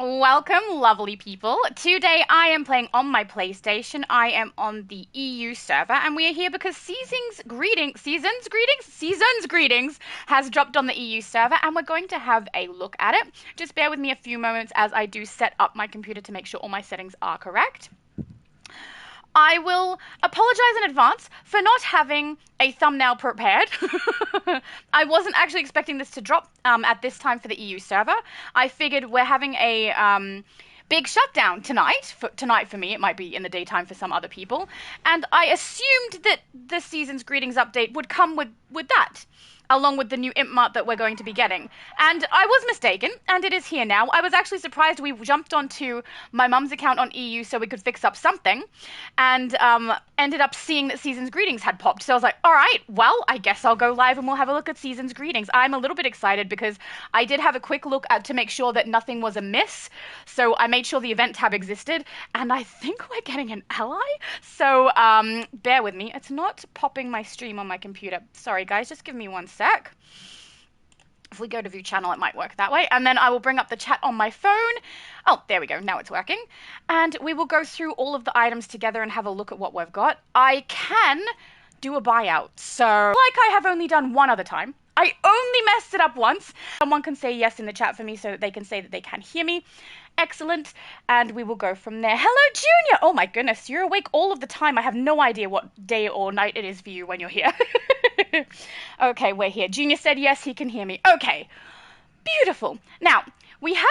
Welcome, lovely people. Today I am playing on my PlayStation. I am on the EU server, and we are here because Seasons Greetings has dropped on the EU server, and we're going to have a look at it. Just bear with me a few moments as I do set up my computer to make sure all my settings are correct. I will apologize in advance for not having a thumbnail prepared. I wasn't actually expecting this to drop at this time for the EU server. I figured we're having a big shutdown tonight. Tonight for me, it might be in the daytime for some other people. And I assumed that the Season's Greetings update would come with that, along with the new imp mart that we're going to be getting. And I was mistaken, and it is here now. I was actually surprised we jumped onto my mum's account on EU so we could fix up something, and ended up seeing that Season's Greetings had popped. So I was like, all right, well, I guess I'll go live and we'll have a look at Season's Greetings. I'm a little bit excited because I did have a quick look at to make sure that nothing was amiss. So I made sure the event tab existed, and I think we're getting an ally. So bear with me. It's not popping my stream on my computer. Sorry, guys, just give me one sec. If we go to view channel, it might work that way. And then I will bring up the chat on my phone. Oh, there we go. Now it's working. And we will go through all of the items together and have a look at what we've got. I can do a buyout. So, like I have only done one other time. I only messed it up once. Someone can say yes in the chat for me so that they can say that they can hear me. Excellent. And we will go from there. Hello, Junior. Oh my goodness, you're awake all of the time. I have no idea what day or night it is for you when you're here. Okay, we're here. Junior said yes, he can hear me. Okay, beautiful. Now, we have...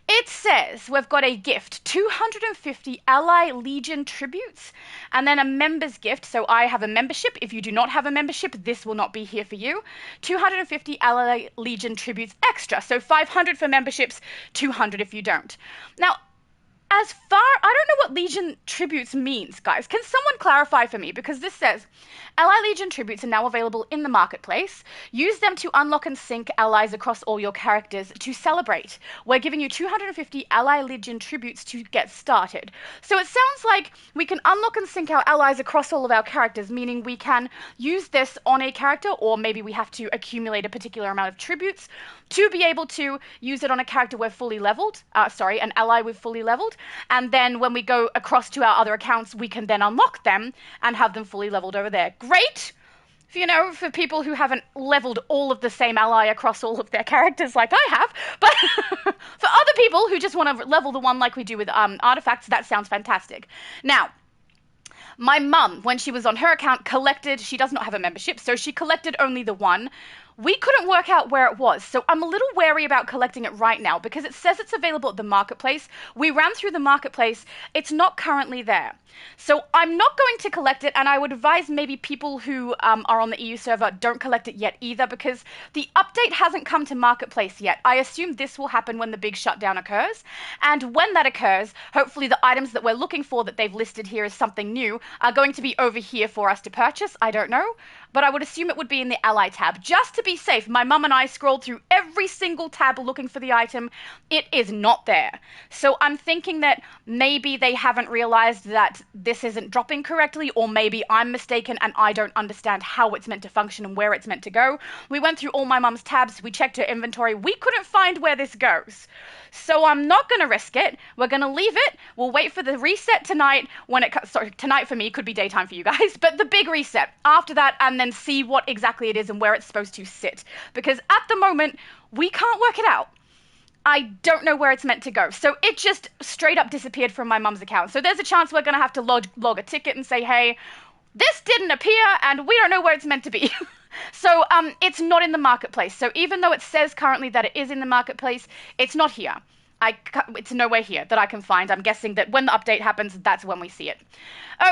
It says we've got a gift, 250 Ally Legion tributes, and then a member's gift. So I have a membership. If you do not have a membership, this will not be here for you. 250 Ally Legion tributes extra. So 500 for memberships, 200 if you don't. Now, I don't know what Legion tributes means, guys. Can someone clarify for me? Because this says, Ally Legion tributes are now available in the marketplace. Use them to unlock and sync allies across all your characters to celebrate. We're giving you 250 Ally Legion tributes to get started. So it sounds like we can unlock and sync our allies across all of our characters, meaning we can use this on a character, or maybe we have to accumulate a particular amount of tributes to be able to use it on a character we're fully leveled, an ally we've fully leveled, and then when we go across to our other accounts, we can then unlock them and have them fully leveled over there. Great! For people who haven't leveled all of the same ally across all of their characters like I have, but for other people who just want to level the one like we do with artifacts, that sounds fantastic. Now, my mum, when she was on her account, she does not have a membership, so she collected only the one. We couldn't work out where it was, so I'm a little wary about collecting it right now because it says it's available at the marketplace. We ran through the marketplace. It's not currently there. So I'm not going to collect it, and I would advise maybe people who are on the EU server don't collect it yet either because the update hasn't come to marketplace yet. I assume this will happen when the big shutdown occurs, and when that occurs, hopefully the items that we're looking for that they've listed here as something new are going to be over here for us to purchase. I don't know, but I would assume it would be in the ally tab. Just to be safe, my mum and I scrolled through every single tab looking for the item. It is not there. So I'm thinking that maybe they haven't realized that this isn't dropping correctly, or maybe I'm mistaken and I don't understand how it's meant to function and where it's meant to go. We went through all my mum's tabs. We checked her inventory. We couldn't find where this goes. So I'm not going to risk it. We're going to leave it. We'll wait for the reset tonight tonight for me, could be daytime for you guys, but the big reset after that, and then see what exactly it is and where it's supposed to sit. Because at the moment, we can't work it out. I don't know where it's meant to go. So it just straight up disappeared from my mum's account. So there's a chance we're going to have to log a ticket and say, hey, this didn't appear and we don't know where it's meant to be. So it's not in the marketplace. So even though it says currently that it is in the marketplace, it's not here. It's nowhere here that I can find. I'm guessing that when the update happens, that's when we see it.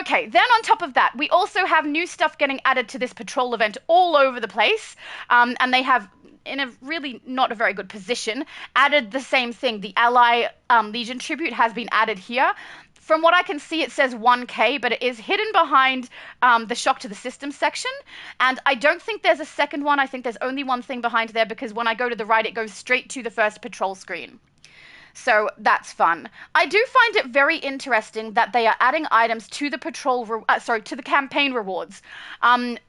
Okay, then on top of that, we also have new stuff getting added to this patrol event all over the place. And they have, in a really not a very good position, added the same thing. The Ally Legion tribute has been added here. From what I can see, it says 1K, but it is hidden behind the shock to the system section. And I don't think there's a second one. I think there's only one thing behind there because when I go to the right, it goes straight to the first patrol screen. So that's fun. I do find it very interesting that they are adding items to the to the campaign rewards,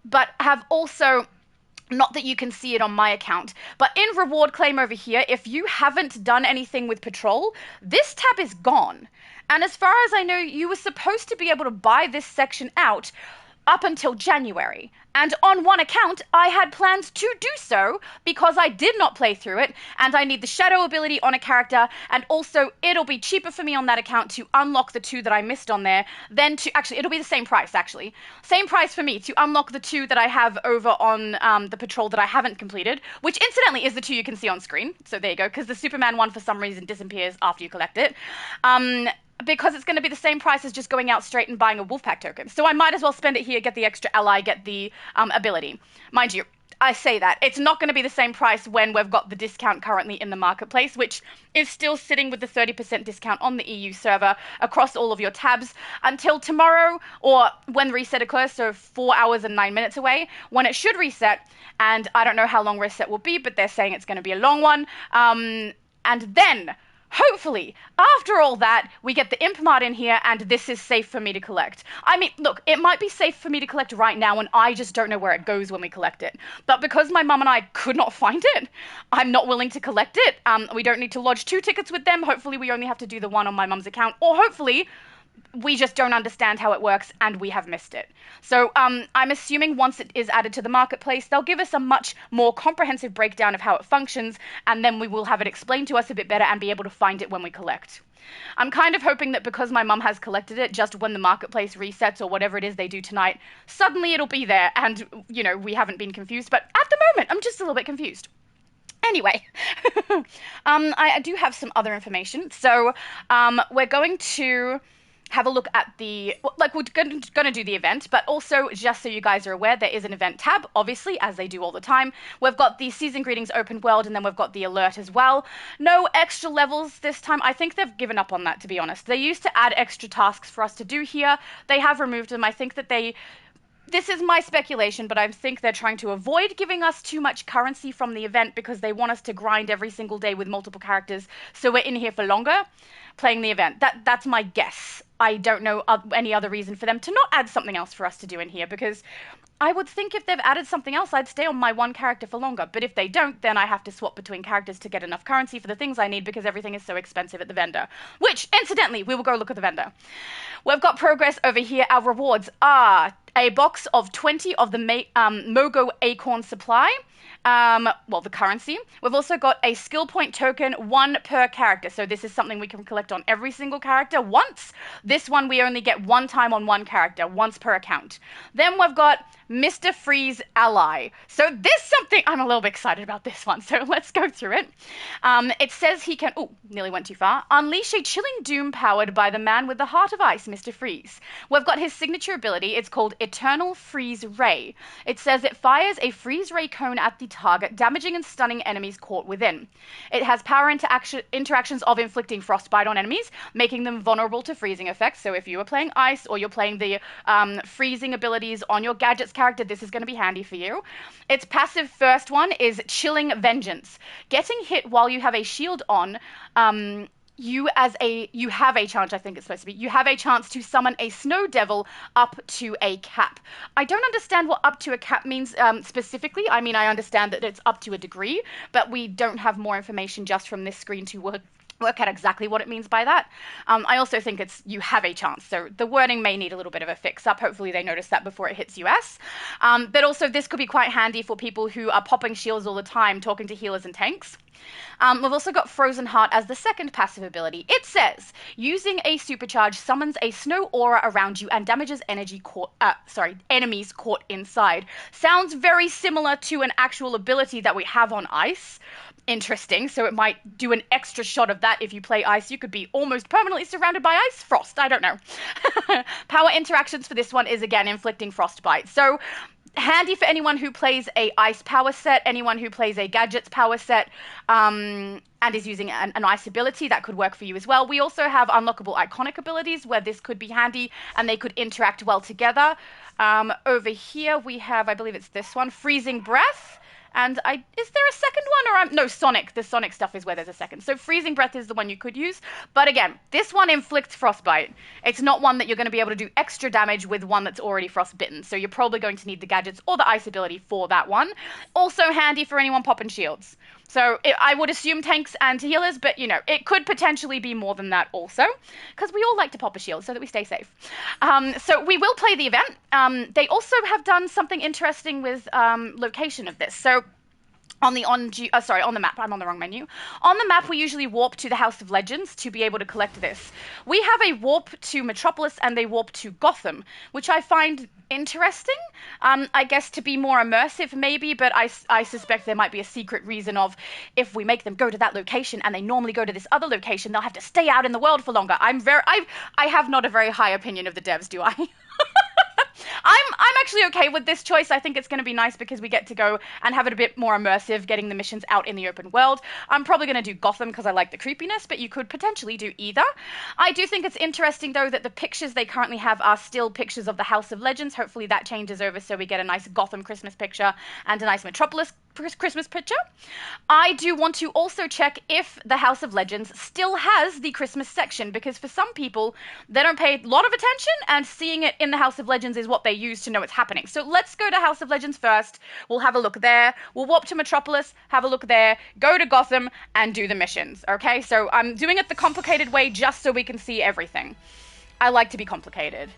but have also Not that you can see it on my account, but in reward claim over here, if you haven't done anything with patrol, this tab is gone. And as far as I know, you were supposed to be able to buy this section out up until January. And on one account, I had plans to do so because I did not play through it, and I need the shadow ability on a character, and also it'll be cheaper for me on that account to unlock the 2 that I missed on there than to, actually, it'll be the same price, actually. Same price for me to unlock the 2 that I have over on the patrol that I haven't completed, which incidentally is the 2 you can see on screen. So there you go, because the Superman one for some reason disappears after you collect it. Because it's going to be the same price as just going out straight and buying a Wolfpack token. So I might as well spend it here, get the extra ally, get the ability. Mind you, I say that. It's not going to be the same price when we've got the discount currently in the marketplace, which is still sitting with the 30% discount on the EU server across all of your tabs until tomorrow, or when reset occurs, so 4 hours and 9 minutes away, when it should reset. And I don't know how long reset will be, but they're saying it's going to be a long one. And then hopefully, after all that, we get the Impmart in here and this is safe for me to collect. I mean, look, it might be safe for me to collect right now and I just don't know where it goes when we collect it. But because my mum and I could not find it, I'm not willing to collect it. We don't need to lodge 2 tickets with them. Hopefully we only have to do the 1 on my mum's account, or hopefully we just don't understand how it works and we have missed it. So I'm assuming once it is added to the marketplace, they'll give us a much more comprehensive breakdown of how it functions, and then we will have it explained to us a bit better and be able to find it when we collect. I'm kind of hoping that because my mum has collected it, just when the marketplace resets or whatever it is they do tonight, suddenly it'll be there and, you know, we haven't been confused. But at the moment, I'm just a little bit confused. Anyway, I do have some other information. So we're going to have a look at the, like, we're going to do the event, but also, just so you guys are aware, there is an event tab, obviously, as they do all the time. We've got the Season Greetings open world, and then we've got the alert as well. No extra levels this time. I think they've given up on that, to be honest. They used to add extra tasks for us to do here. They have removed them. I think that this is my speculation, but I think they're trying to avoid giving us too much currency from the event because they want us to grind every single day with multiple characters, so we're in here for longer playing the event. That's my guess. I don't know any other reason for them to not add something else for us to do in here, because I would think if they've added something else, I'd stay on my one character for longer. But if they don't, then I have to swap between characters to get enough currency for the things I need, because everything is so expensive at the vendor. Which, incidentally, we will go look at the vendor. We've got progress over here. Our rewards are a box of 20 of the Mogo Acorn supply. The currency. We've also got a skill point token, 1 per character. So this is something we can collect on every single character once. This one we only get 1 time on 1 character, once per account. Then we've got Mr. Freeze Ally. So this something, I'm a little bit excited about this one, so let's go through it. It says he can, nearly went too far, unleash a chilling doom powered by the man with the heart of ice, Mr. Freeze. We've got his signature ability. It's called Eternal Freeze Ray. It says it fires a freeze ray cone at the target, damaging and stunning enemies caught within. It has power interactions of inflicting frostbite on enemies, making them vulnerable to freezing effects. So if you are playing ice or you're playing the freezing abilities on your gadgets character, this is going to be handy for you. Its passive first one is Chilling Vengeance. Getting hit while you have a shield on, you have a chance, I think it's supposed to be, you have a chance to summon a snow devil up to a cap. I don't understand what up to a cap means specifically. I mean, I understand that it's up to a degree, but we don't have more information just from this screen to work out exactly what it means by that. I also think it's you have a chance, so the wording may need a little bit of a fix up. Hopefully they notice that before it hits US. But also this could be quite handy for people who are popping shields all the time, talking to healers and tanks. We've also got Frozen Heart as the second passive ability. It says, using a supercharge summons a snow aura around you and damages enemies caught inside. Sounds very similar to an actual ability that we have on ice. Interesting. So it might do an extra shot of that. If you play ice, you could be almost permanently surrounded by ice frost. I don't know. Power interactions for this one is, again, inflicting frostbite. So handy for anyone who plays a ice power set, anyone who plays a gadgets power set, and is using an ice ability. That could work for you as well. We also have unlockable iconic abilities where this could be handy and they could interact well together. Over here we have, I believe it's this one, Freezing Breath. And is there a second one, or no, Sonic. The Sonic stuff is where there's a second. So Freezing Breath is the one you could use. But again, this one inflicts frostbite. It's not one that you're going to be able to do extra damage with one that's already frostbitten. So you're probably going to need the gadgets or the ice ability for that one. Also handy for anyone popping shields. So I would assume tanks and healers, but you know, it could potentially be more than that also, because we all like to pop a shield so that we stay safe. So we will play the event. They also have done something interesting with location of this. So on the map, I'm on the wrong menu. On the map, we usually warp to the House of Legends to be able to collect this. We have a warp to Metropolis and a warp to Gotham, which I find interesting. I guess to be more immersive maybe, but I suspect there might be a secret reason of if we make them go to that location and they normally go to this other location, they'll have to stay out in the world for longer. I have not a very high opinion of the devs, do I? I'm actually okay with this choice. I think it's going to be nice because we get to go and have it a bit more immersive, getting the missions out in the open world. I'm probably going to do Gotham because I like the creepiness, but you could potentially do either. I do think it's interesting, though, that the pictures they currently have are still pictures of the House of Legends. Hopefully that changes over so we get a nice Gotham Christmas picture and a nice Metropolis Christmas picture. I do want to also check if the House of Legends still has the Christmas section, because for some people, they don't pay a lot of attention, and seeing it in the House of Legends is what they use to know what's happening. So let's go to House of Legends first. We'll have a look there. We'll warp to Metropolis, have a look there, go to Gotham, and do the missions, okay? So I'm doing it the complicated way just so we can see everything. I like to be complicated.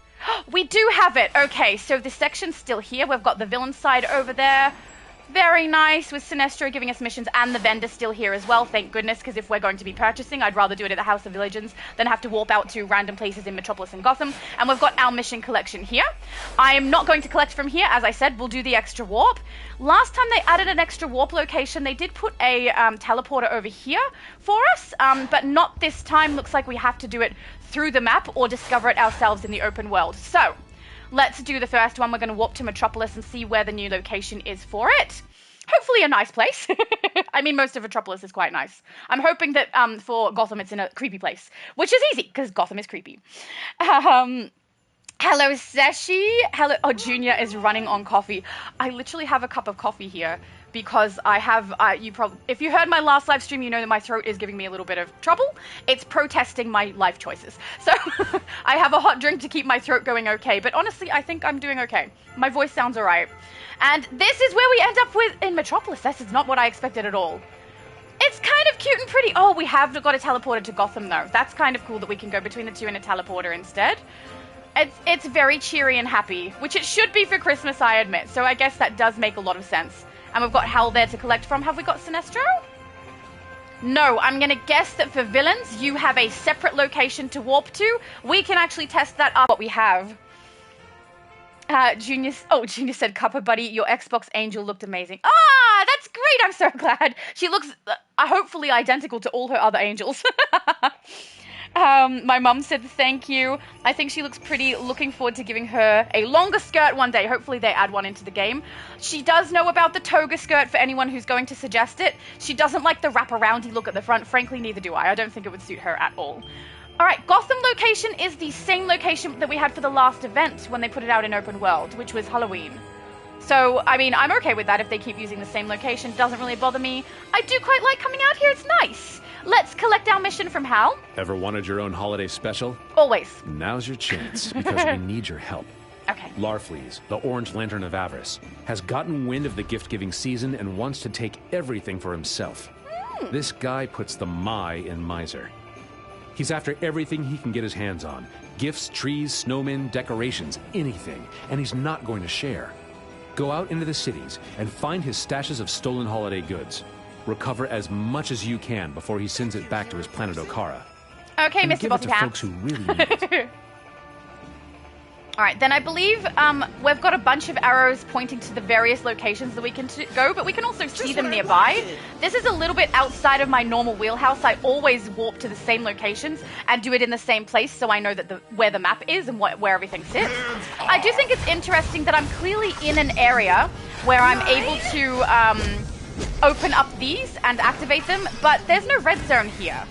We do have it. Okay, so the section's still here. We've got the villain side over there. Very nice, with Sinestro giving us missions and the vendor still here as well, thank goodness, because if we're going to be purchasing, I'd rather do it at the House of Legends than have to warp out to random places in Metropolis and Gotham. And we've got our mission collection here. I am not going to collect from here, as I said, we'll do the extra warp. Last time they added an extra warp location, they did put a teleporter over here for us, but not this time. Looks like we have to do it through the map or discover it ourselves in the open world. So let's do the first one. We're going to warp to Metropolis and see where the new location is for it. Hopefully a nice place. I mean, most of Metropolis is quite nice. I'm hoping that for Gotham it's in a creepy place, which is easy because Gotham is creepy. Hello, Seshi. Hello. Oh, Junior is running on coffee. I literally have a cup of coffee here because I have, if you heard my last live stream, you know that my throat is giving me a little bit of trouble. It's protesting my life choices. So I have a hot drink to keep my throat going okay. But honestly, I think I'm doing okay. My voice sounds all right. And this is where we end up with in Metropolis. This is not what I expected at all. It's kind of cute and pretty. Oh, we have got a teleporter to Gotham, though. That's kind of cool that we can go between the two in a teleporter instead. It's very cheery and happy, which it should be for Christmas, I admit. So I guess that does make a lot of sense. And we've got Hal there to collect from. Have we got Sinestro? No, I'm going to guess that for villains, you have a separate location to warp to. We can actually test that up what we have. Junior said, Cuppa Buddy, your Xbox Angel looked amazing. Ah, that's great. I'm so glad. She looks hopefully identical to all her other angels. My mum said thank you. I think she looks pretty. Looking forward to giving her a longer skirt one day. Hopefully they add one into the game. She does know about the toga skirt for anyone who's going to suggest it. She doesn't like the wraparoundy look at the front. Frankly, neither do I. I don't think it would suit her at all. Alright, Gotham location is the same location that we had for the last event when they put it out in open world, which was Halloween. So, I mean, I'm okay with that if they keep using the same location. Doesn't really bother me. I do quite like coming out here. It's nice. Let's collect our mission from Hal. Ever wanted your own holiday special? Always. Now's your chance, because we need your help. Okay. Larfleeze, the Orange Lantern of Avarice, has gotten wind of the gift-giving season and wants to take everything for himself. This guy puts the my in miser. He's after everything he can get his hands on. Gifts, trees, snowmen, decorations, anything. And he's not going to share. Go out into the cities and find his stashes of stolen holiday goods. Recover as much as you can before he sends it back to his planet Okara. Okay, and Mr. give it to Bossycat. folks who really need it. Alright, then I believe we've got a bunch of arrows pointing to the various locations that we can go, but we can also see them nearby. This is a little bit outside of my normal wheelhouse. I always warp to the same locations and do it in the same place so I know that where the map is and where everything sits. I do think it's interesting that I'm clearly in an area where I'm able to open up these and activate them, but there's no red zone here.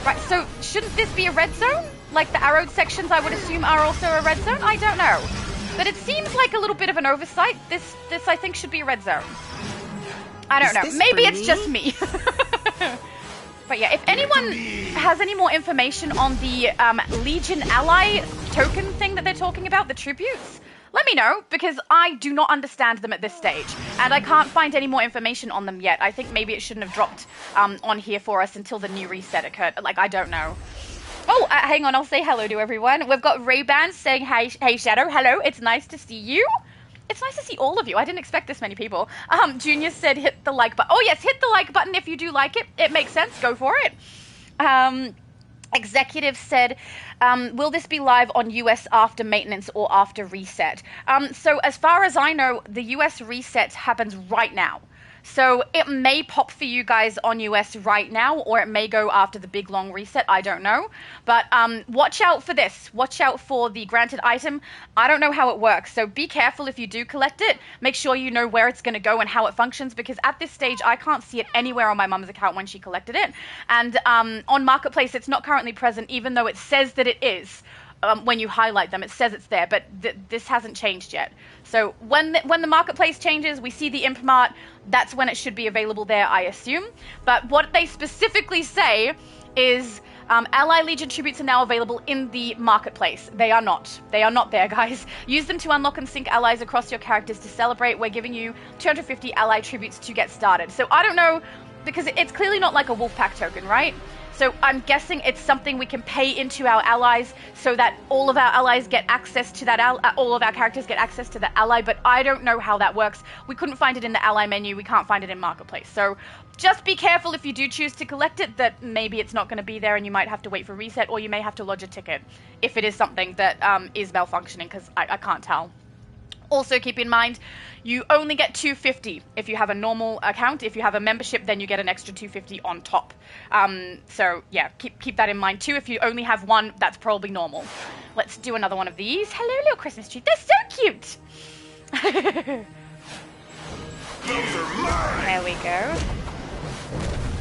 Right, so shouldn't this be a red zone? Like the arrowed sections, I would assume, are also a red zone? I don't know. But it seems like a little bit of an oversight. This I think, should be a red zone. I don't know. Maybe it's just me. But yeah, if anyone has any more information on the Legion Ally token thing that they're talking about, the tributes, let me know, because I do not understand them at this stage, and I can't find any more information on them yet. I think maybe it shouldn't have dropped on here for us until the new reset occurred. Like, I don't know. Oh, hang on, I'll say hello to everyone. We've got Ray-Ban saying, hey Shadow, hello, it's nice to see you. It's nice to see all of you. I didn't expect this many people. Junior said hit the like button. Oh yes, hit the like button if you do like it. It makes sense. Go for it. Executive said, will this be live on US after maintenance or after reset? So as far as I know, the US reset happens right now. So it may pop for you guys on US right now, or it may go after the big long reset. I don't know. But watch out for this. Watch out for the granted item. I don't know how it works. So be careful if you do collect it. Make sure you know where it's going to go and how it functions, because at this stage, I can't see it anywhere on my mum's account when she collected it. And on Marketplace, it's not currently present, even though it says that it is. When you highlight them, it says it's there, but this hasn't changed yet. So when the marketplace changes, we see the imp mart. That's when it should be available there, I assume. But what they specifically say is Ally Legion tributes are now available in the marketplace. They are not. They are not there, guys. Use them to unlock and sync allies across your characters to celebrate. We're giving you 250 ally tributes to get started. So I don't know, because it's clearly not like a Wolfpack token, right? So I'm guessing it's something we can pay into our allies so that all of our allies get access to that, all of our characters get access to the ally, but I don't know how that works. We couldn't find it in the ally menu. We can't find it in Marketplace. So just be careful if you do choose to collect it, that maybe it's not going to be there and you might have to wait for reset, or you may have to lodge a ticket if it is something that is malfunctioning, because I can't tell. Also keep in mind, you only get 250 if you have a normal account. If you have a membership, then you get an extra 250 on top. So yeah, keep that in mind too. If you only have one, that's probably normal. Let's do another one of these. Hello, little Christmas tree. They're so cute. There we go.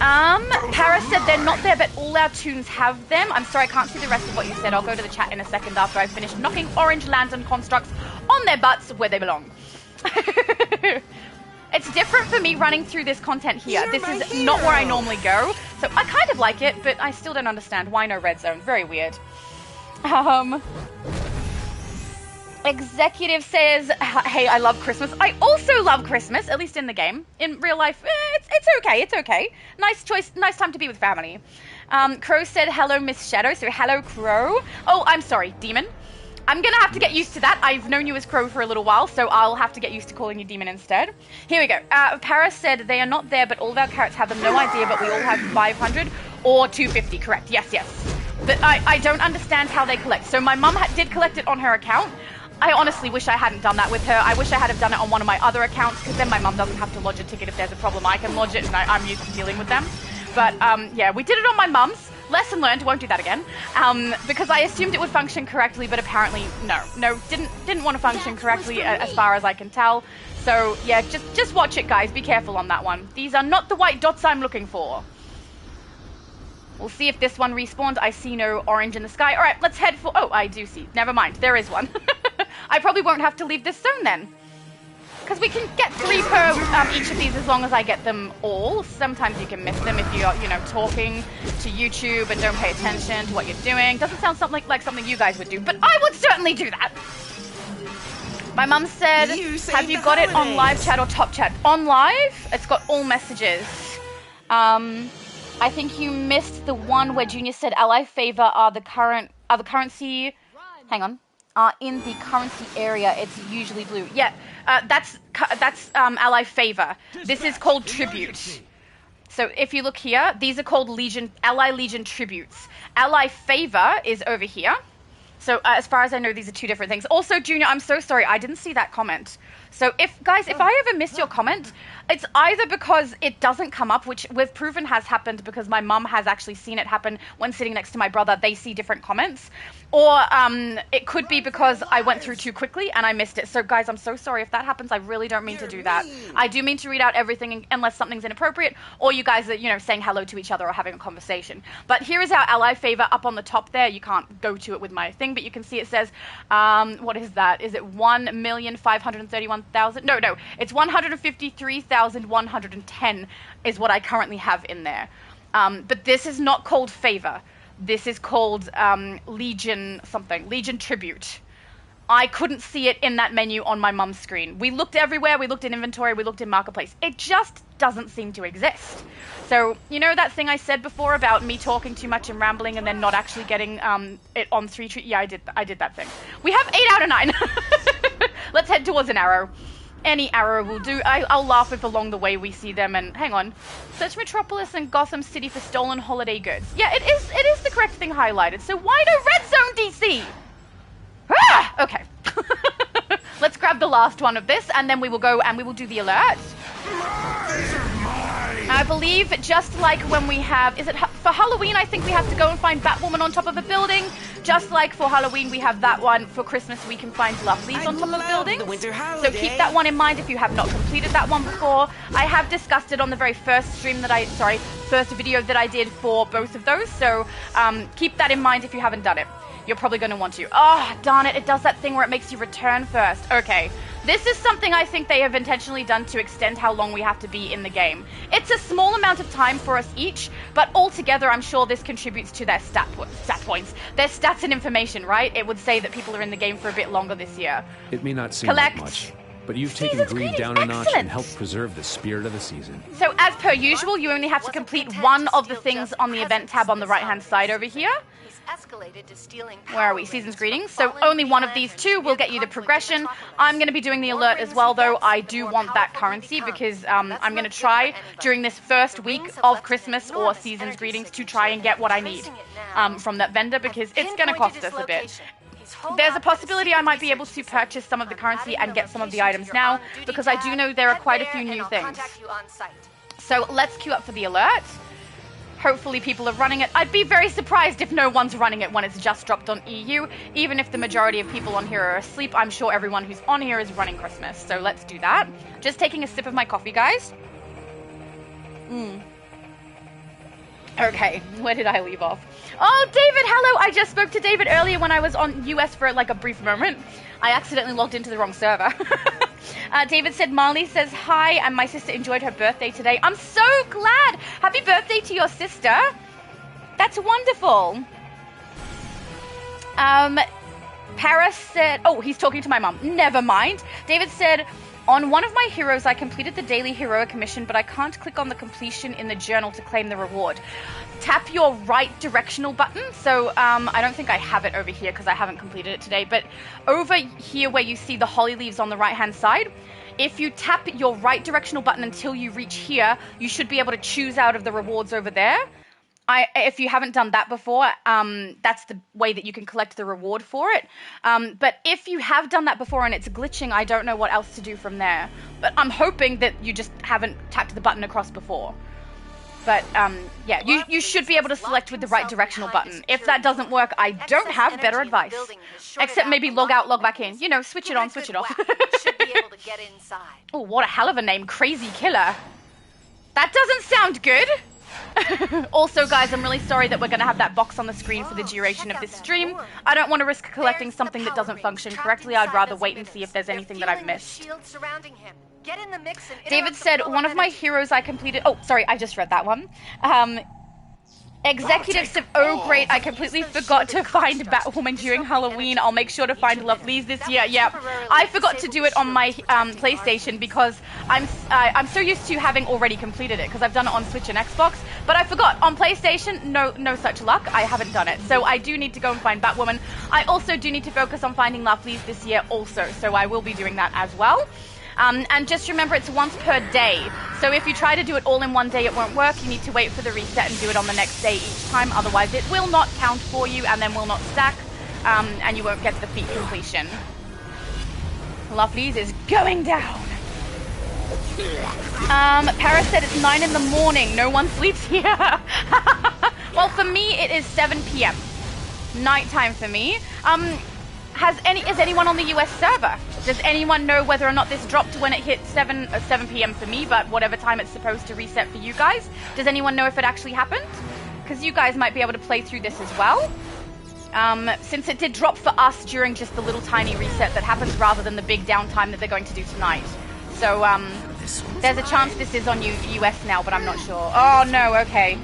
Paris said they're not there, but all our tunes have them. I'm sorry, I can't see the rest of what you said. I'll go to the chat in a second after I've finished knocking orange lantern constructs on their butts where they belong. It's different for me running through this content here. This is not where I normally go, so I kind of like it, but I still don't understand why no red zone. Very weird. Executive says, hey, I love Christmas. I also love Christmas, at least in the game. In real life, it's okay, it's okay. Nice choice, nice time to be with family. Crow said, hello, Miss Shadow. So hello, Crow. Oh, I'm sorry, Demon. I'm gonna have to get used to that. I've known you as Crow for a little while, so I'll have to get used to calling you Demon instead. Here we go. Paris said they are not there, but all of our carrots have them. No idea, but we all have 500 or 250. Correct. Yes, yes. But I don't understand how they collect. So my mum did collect it on her account. I honestly wish I hadn't done that with her. I wish I had have done it on one of my other accounts, because then my mum doesn't have to lodge a ticket. If there's a problem, I can lodge it, and I'm used to dealing with them. But yeah, we did it on my mum's. Lesson learned, won't do that again. Because I assumed it would function correctly, but apparently no, didn't want to function correctly as far as I can tell. So yeah, just watch it, guys. Be careful on that one. These are not the white dots I'm looking for. We'll see if this one respawned. I see no orange in the sky. All right, let's head for... Oh, I do see. Never mind. There is one. I probably won't have to leave this zone then, because we can get 3 per each of these as long as I get them all. Sometimes you can miss them if you're, talking to YouTube and don't pay attention to what you're doing. Doesn't sound something like something you guys would do, but I would certainly do that. My mum said, have you got it on live chat or top chat? On live, it's got all messages. I think you missed the one where Junior said ally favor are the currency. Hang on. In the currency area, it's usually blue. Yeah, that's ally favor. This is called tribute. So if you look here, these are called ally legion tributes. Ally favor is over here. So as far as I know, these are 2 different things. Also, Junior, I'm so sorry, I didn't see that comment. So if I ever miss your comment, it's either because it doesn't come up, which we've proven has happened because my mum has actually seen it happen when sitting next to my brother. They see different comments. Or it could be because I went through too quickly and I missed it. So guys, I'm so sorry if that happens. I really don't mean to do that. I do mean to read out everything unless something's inappropriate or you guys are, saying hello to each other or having a conversation. But here is our ally favor up on the top there. You can't go to it with my thing thing, but you can see it says, what is that? Is it 1,531,000? No, it's 153,110 is what I currently have in there. But this is not called favor. This is called Legion something, Legion Tribute. I couldn't see it in that menu on my mum's screen. We looked everywhere, we looked in inventory, we looked in Marketplace. It just doesn't seem to exist. So, you know that thing I said before about me talking too much and rambling and then not actually getting it on 3 tree? Yeah, I did that thing. We have 8 out of 9. Let's head towards an arrow. Any arrow will do. I'll laugh if along the way we see them and... Hang on. Search Metropolis and Gotham City for stolen holiday goods. Yeah, it is the correct thing highlighted. So why no red zone, DC? Ah! Okay. Let's grab the last one of this, and then we will go and we will do the alert. I believe just like when we have... Is it for Halloween, I think we have to go and find Batwoman on top of a building. Just like for Halloween, we have that one. For Christmas, we can find Lovelies on top of buildings. So keep that one in mind if you have not completed that one before. I have discussed it on the very first stream that first video that I did for both of those. So keep that in mind if you haven't done it. You're probably going to want to. Oh, darn it. It does that thing where it makes you return first. Okay. This is something I think they have intentionally done to extend how long we have to be in the game. It's a small amount of time for us each, but altogether I'm sure this contributes to their stat points. Their stats and information, right? It would say that people are in the game for a bit longer this year. It may not seem like much, but you've taken Greed down a notch and helped preserve the spirit of the season. So as per usual, you only have to complete one of the things on the event tab on the right-hand side over here. Escalated to stealing. Where are we? Season's Greetings. So only one of these two will get you the progression. I'm going to be doing the alert as well, though. I do want that currency because I'm going to try during this first week of Christmas or Season's Greetings to try and get what I need from that vendor because it's going to cost us a bit. There's a possibility I might be able to purchase some of the currency and get some of the items now because I do know there are quite a few new things. So let's queue up for the alert. Hopefully people are running it. I'd be very surprised if no one's running it when it's just dropped on EU. Even if the majority of people on here are asleep, I'm sure everyone who's on here is running Christmas. So let's do that. Just taking a sip of my coffee, guys. Okay, where did I leave off? Oh, David, hello! I just spoke to David earlier when I was on US for like a brief moment. I accidentally logged into the wrong server. David said, Marley says hi, and my sister enjoyed her birthday today. I'm so glad! Happy birthday to your sister! That's wonderful. Paris said, oh, he's talking to my mum. Never mind. David said, on one of my heroes, I completed the daily heroic mission, but I can't click on the completion in the journal to claim the reward. Tap your right directional button. So I don't think I have it over here because I haven't completed it today. But over here where you see the holly leaves on the right-hand side, if you tap your right directional button until you reach here, you should be able to choose out of the rewards over there. If you haven't done that before, that's the way that you can collect the reward for it. But if you have done that before and it's glitching, I don't know what else to do from there. But I'm hoping that you just haven't tapped the button across before. But yeah, you should be able to select with the right directional button. If that doesn't work, I don't have better advice. Except maybe log out, log back in. You know, switch it on, switch it off. Oh, what a hell of a name, Crazy Killer. That doesn't sound good. Also, guys, I'm really sorry that we're going to have that box on the screen for the duration of this stream. I don't want to risk collecting something that doesn't function correctly. I'd rather wait and see if there's anything that I've missed. David said, one of my heroes I completed... Oh, sorry, I just read that one. Executives said, oh great, I completely forgot to find Batwoman during Halloween. I'll make sure to find Lovelies this year. Yeah, I forgot to do it on my PlayStation because I'm so used to having already completed it because I've done it on Switch and Xbox. But I forgot. On PlayStation, no such luck. I haven't done it. So I do need to go and find Batwoman. I also do need to focus on finding Lovelies this year also. So I will be doing that as well. And just remember, it's once per day. So if you try to do it all in one day, it won't work. You need to wait for the reset and do it on the next day each time. Otherwise, it will not count for you and then will not stack. And you won't get the feat completion. Lovelies is going down. Paris said it's 9 in the morning. No one sleeps here. Well, for me, it is 7 p.m. Nighttime for me. Is anyone on the US server? Does anyone know whether or not this dropped when it hit 7 p.m. for me, but whatever time it's supposed to reset for you guys? Does anyone know if it actually happened? Because you guys might be able to play through this as well. since it did drop for us during just the little tiny reset that happens rather than the big downtime that they're going to do tonight. So there's a chance this is on US now, but I'm not sure. Oh no, okay.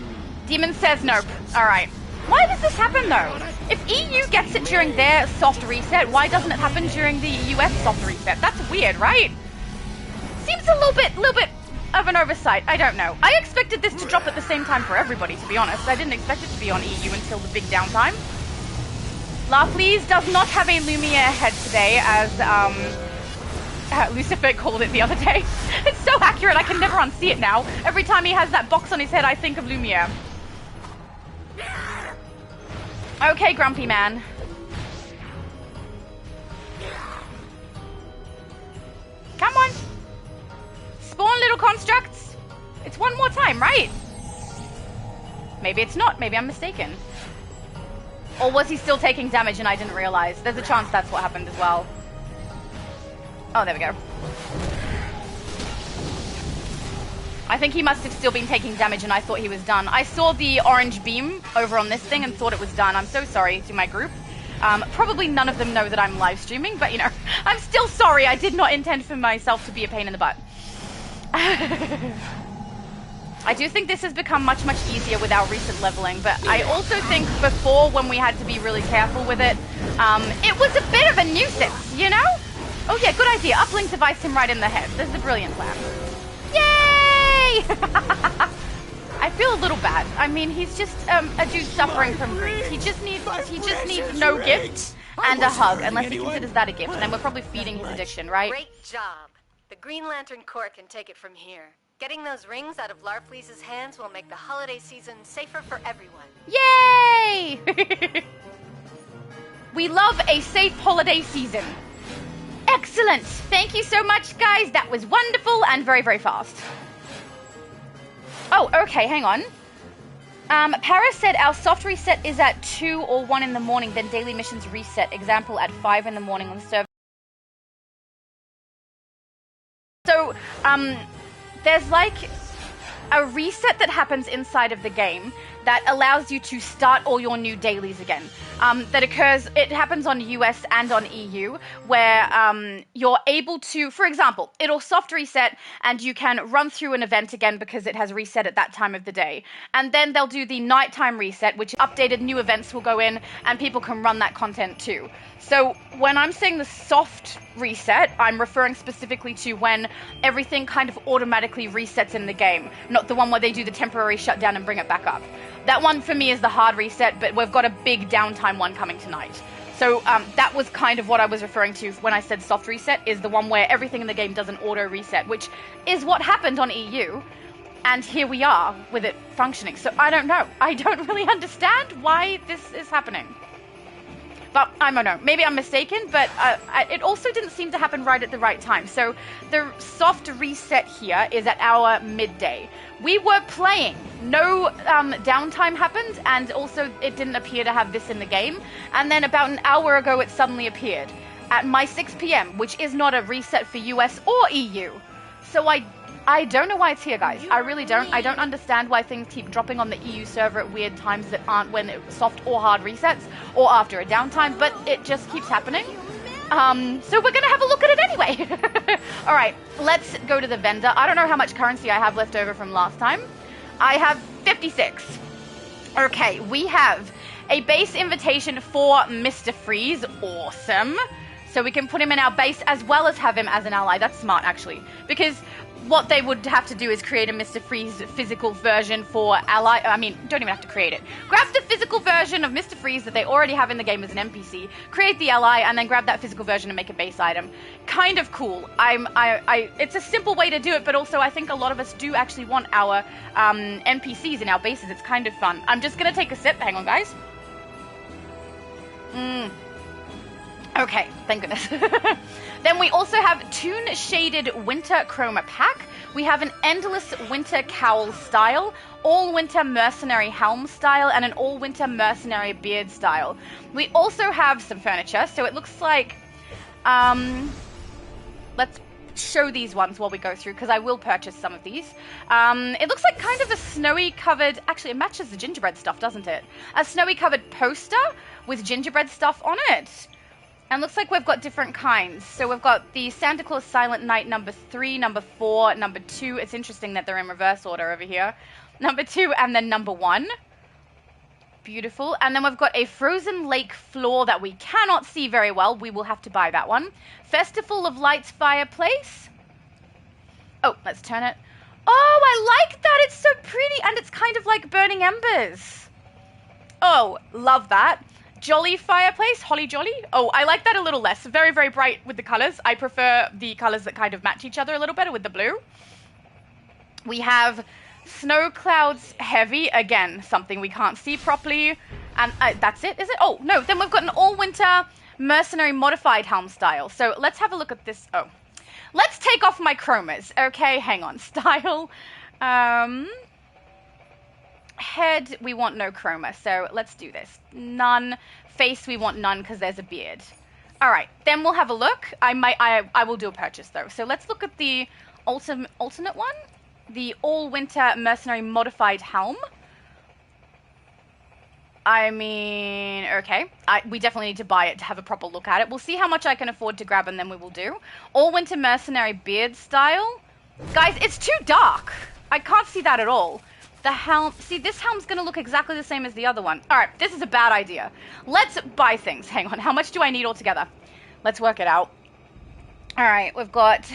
Demon says nope. Alright. Why does this happen though? If EU gets it during their soft reset, why doesn't it happen during the US soft reset? That's weird, right? Seems a little bit of an oversight. I don't know. I expected this to drop at the same time for everybody, to be honest. I didn't expect it to be on EU until the big downtime. Laughleys does not have a Lumiere head today, as Lucifer called it the other day. It's so accurate, I can never unsee it now. Every time he has that box on his head, I think of Lumiere. Okay, grumpy man. Come on. Spawn, little constructs. It's one more time, right? Maybe it's not. Maybe I'm mistaken. Or was he still taking damage and I didn't realize? There's a chance that's what happened as well. Oh, there we go. I think he must have still been taking damage and I thought he was done. I saw the orange beam over on this thing and thought it was done. I'm so sorry to my group. Probably none of them know that I'm live streaming, but you know, I'm still sorry. I did not intend for myself to be a pain in the butt. I do think this has become much easier with our recent leveling, but I also think before, when we had to be really careful with it, it was a bit of a nuisance, you know? Oh yeah, good idea. Uplink device him right in the head. This is a brilliant plan. Yay! I feel a little bad. I mean, he's just a dude suffering from grief. He just needs no gift and a hug, unless he considers that a gift. And then we're probably feeding his addiction, right? Great job. The Green Lantern Corps can take it from here. Getting those rings out of Larfleeze's hands will make the holiday season safer for everyone. Yay! We love a safe holiday season. Excellent. Thank you so much, guys. That was wonderful and very fast. Oh, okay, hang on. Paris said our soft reset is at 2 or 1 in the morning, then daily missions reset. Example, at 5 in the morning on the server. So, there's like a reset that happens inside of the game that allows you to start all your new dailies again. It happens on US and on EU, where you're able to, for example, it'll soft reset and you can run through an event again because it has reset at that time of the day. And then they'll do the nighttime reset, which updated new events will go in and people can run that content too. So when I'm saying the soft reset, I'm referring specifically to when everything kind of automatically resets in the game, not the one where they do the temporary shutdown and bring it back up. That one for me is the hard reset, but we've got a big downtime one coming tonight. So that was kind of what I was referring to when I said soft reset, is the one where everything in the game doesn't auto reset, which is what happened on EU. And here we are with it functioning. So I don't know. I don't really understand why this is happening. But I don't know. Maybe I'm mistaken, but it also didn't seem to happen right at the right time. So the soft reset here is at our midday. We were playing. No downtime happened, and also it didn't appear to have this in the game. And then about an hour ago, it suddenly appeared at my 6 p.m., which is not a reset for US or EU. So I don't know why it's here, guys. I really don't. I don't understand why things keep dropping on the EU server at weird times that aren't when it's soft or hard resets or after a downtime, but it just keeps happening. So we're going to have a look at it anyway. All right, let's go to the vendor. I don't know how much currency I have left over from last time. I have 56. Okay, we have a base invitation for Mr. Freeze. Awesome. So we can put him in our base as well as have him as an ally. That's smart, actually, because what they would have to do is create a Mr. Freeze physical version for ally. I mean, don't even have to create it. Grab the physical version of Mr. Freeze that they already have in the game as an NPC, create the ally, and then grab that physical version and make a base item. Kind of cool. It's a simple way to do it, but also I think a lot of us do actually want our NPCs in our bases. It's kind of fun. I'm just going to take a sip. Hang on, guys. Okay, thank goodness. Then we also have Toon Shaded Winter Chroma Pack. We have an Endless Winter Cowl style, All Winter Mercenary Helm style, and an All Winter Mercenary Beard style. We also have some furniture, so it looks like, let's show these ones while we go through, because I will purchase some of these. It looks like kind of a snowy covered, actually it matches the gingerbread stuff, doesn't it? A snowy covered poster with gingerbread stuff on it. And looks like we've got different kinds. So we've got the Santa Claus Silent Night number 3, number 4, number 2. It's interesting that they're in reverse order over here. Number 2 and then number 1. Beautiful. And then we've got a Frozen Lake floor that we cannot see very well. We will have to buy that one. Festival of Lights fireplace. Oh, let's turn it. Oh, I like that. It's so pretty. And it's kind of like burning embers. Oh, love that. Jolly fireplace. Holly jolly. Oh, I like that a little less. Very, very bright with the colors. I prefer the colors that kind of match each other a little better with the blue. We have Snow Clouds Heavy, again, something we can't see properly, and that's it, is it? Oh, no, then we've got an all-winter Mercenary Modified Helm style, so let's have a look at this. Oh, let's take off my chromas, okay, hang on, style, head, we want no chroma, so let's do this, none, face, we want none, because there's a beard. Alright, then we'll have a look, I will do a purchase, though, so let's look at the alternate one. The all-winter Mercenary Modified Helm. I mean, okay. We definitely need to buy it to have a proper look at it. We'll see how much I can afford to grab and then we will do. All-winter Mercenary Beard style. Guys, it's too dark. I can't see that at all. The helm... See, this helm's going to look exactly the same as the other one. Alright, this is a bad idea. Let's buy things. Hang on, how much do I need altogether? Let's work it out. Alright, we've got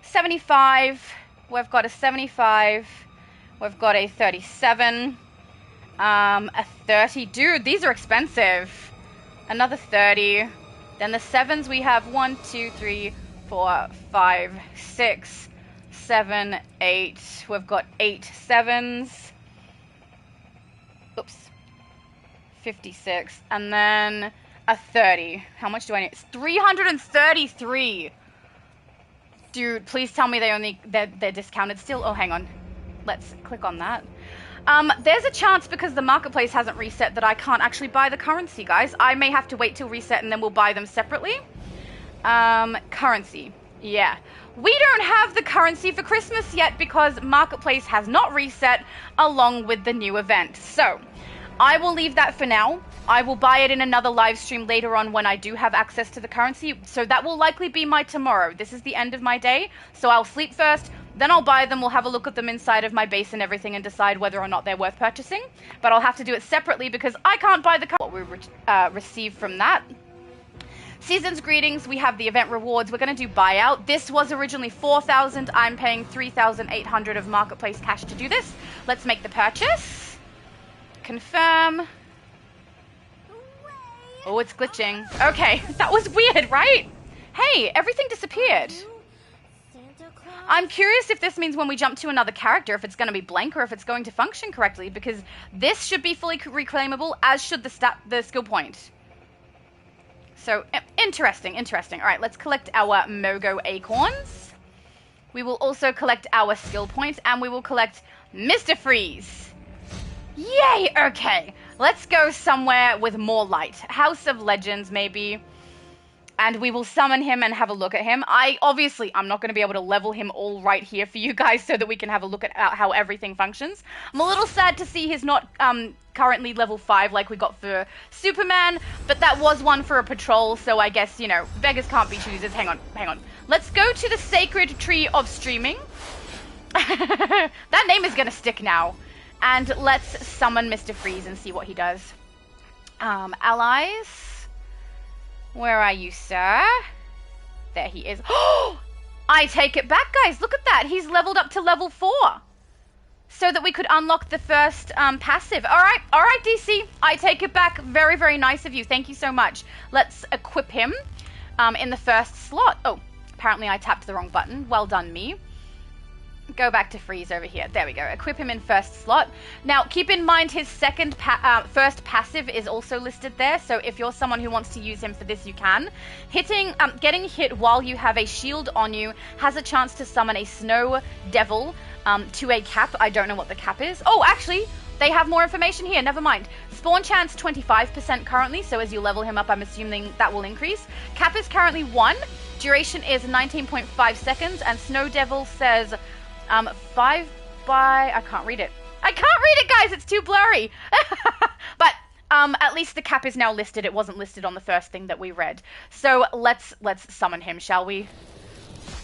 75... We've got a 75, we've got a 37, a 30. Dude, these are expensive. Another 30. Then the 7s we have 1, 2, 3, 4, 5, 6, 7, 8. We've got 8 7s. Oops. 56. And then a 30. How much do I need? It's 333. Dude, please tell me they're discounted still. Oh, hang on. Let's click on that. There's a chance because the marketplace hasn't reset that I can't actually buy the currency, guys. I may have to wait till reset and then we'll buy them separately. Currency. Yeah. We don't have the currency for Christmas yet because marketplace has not reset along with the new event. So, I will leave that for now. I will buy it in another live stream later on when I do have access to the currency. So that will likely be my tomorrow. This is the end of my day. So I'll sleep first, then I'll buy them. We'll have a look at them inside of my base and everything and decide whether or not they're worth purchasing. But I'll have to do it separately because I can't buy the what we receive from that. Season's Greetings, we have the event rewards. We're going to do buyout. This was originally 4,000. I'm paying 3,800 of marketplace cash to do this. Let's make the purchase. Confirm. Oh, it's glitching. Okay, that was weird, right? Hey, everything disappeared. I'm curious if this means when we jump to another character, if it's going to be blank or if it's going to function correctly, because this should be fully reclaimable, as should the skill point. So, interesting. All right, let's collect our Mogo Acorns. We will also collect our skill points, and we will collect Mr. Freeze. Yay, okay. Let's go somewhere with more light. House of Legends, maybe. And we will summon him and have a look at him. I'm not going to be able to level him all right here for you guys so that we can have a look at how everything functions. I'm a little sad to see he's not currently level 5 like we got for Superman, but that was one for a patrol, so I guess, you know, beggars can't be choosers. Hang on. Let's go to the Sacred Tree of Streaming. That name is going to stick now. And let's summon Mr. Freeze and see what he does. Allies. Where are you, sir? There he is. Oh! I take it back, guys. Look at that. He's leveled up to level 4. So that we could unlock the first passive. All right, DC. I take it back. Very, very nice of you. Thank you so much. Let's equip him in the first slot. Oh, apparently I tapped the wrong button. Well done, me. Go back to Freeze over here. There we go. Equip him in first slot. Now, keep in mind his first passive is also listed there. So if you're someone who wants to use him for this, you can. Getting hit while you have a shield on you has a chance to summon a Snow Devil to a cap. I don't know what the cap is. Oh, actually, they have more information here. Never mind. Spawn chance 25% currently. So as you level him up, I'm assuming that will increase. Cap is currently 1. Duration is 19.5 seconds, and Snow Devil says 5 by... I can't read it. I can't read it, guys! It's too blurry! But at least the cap is now listed. It wasn't listed on the first thing that we read. So let's summon him, shall we?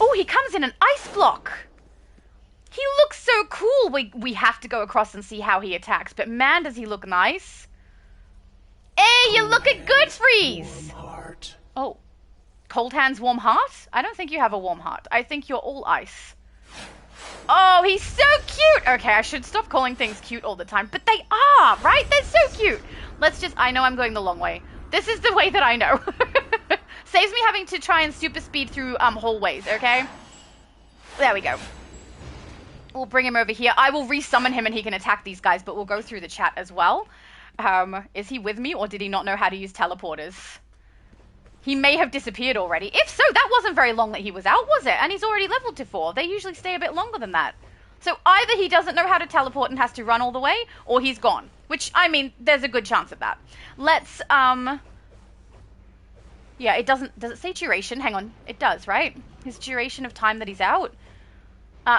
Oh, he comes in an ice block! He looks so cool! We have to go across and see how he attacks, but man, does he look nice. Hey, you looking good, Freeze! Oh. Cold hands, warm heart? I don't think you have a warm heart. I think you're all ice. Oh, he's so cute! Okay, I should stop calling things cute all the time, but they are, right? They're so cute! Let's just... I know I'm going the long way. This is the way that I know. Saves me having to try and super speed through hallways, okay? There we go. We'll bring him over here. I will resummon him and he can attack these guys, but we'll go through the chat as well. Is he with me, or did he not know how to use teleporters? He may have disappeared already. If so, that wasn't very long that he was out, was it? And he's already leveled to 4. They usually stay a bit longer than that. So either he doesn't know how to teleport and has to run all the way, or he's gone. Which, I mean, there's a good chance of that. Let's, yeah, it doesn't... Does it say duration? Hang on. It does, right? His duration of time that he's out.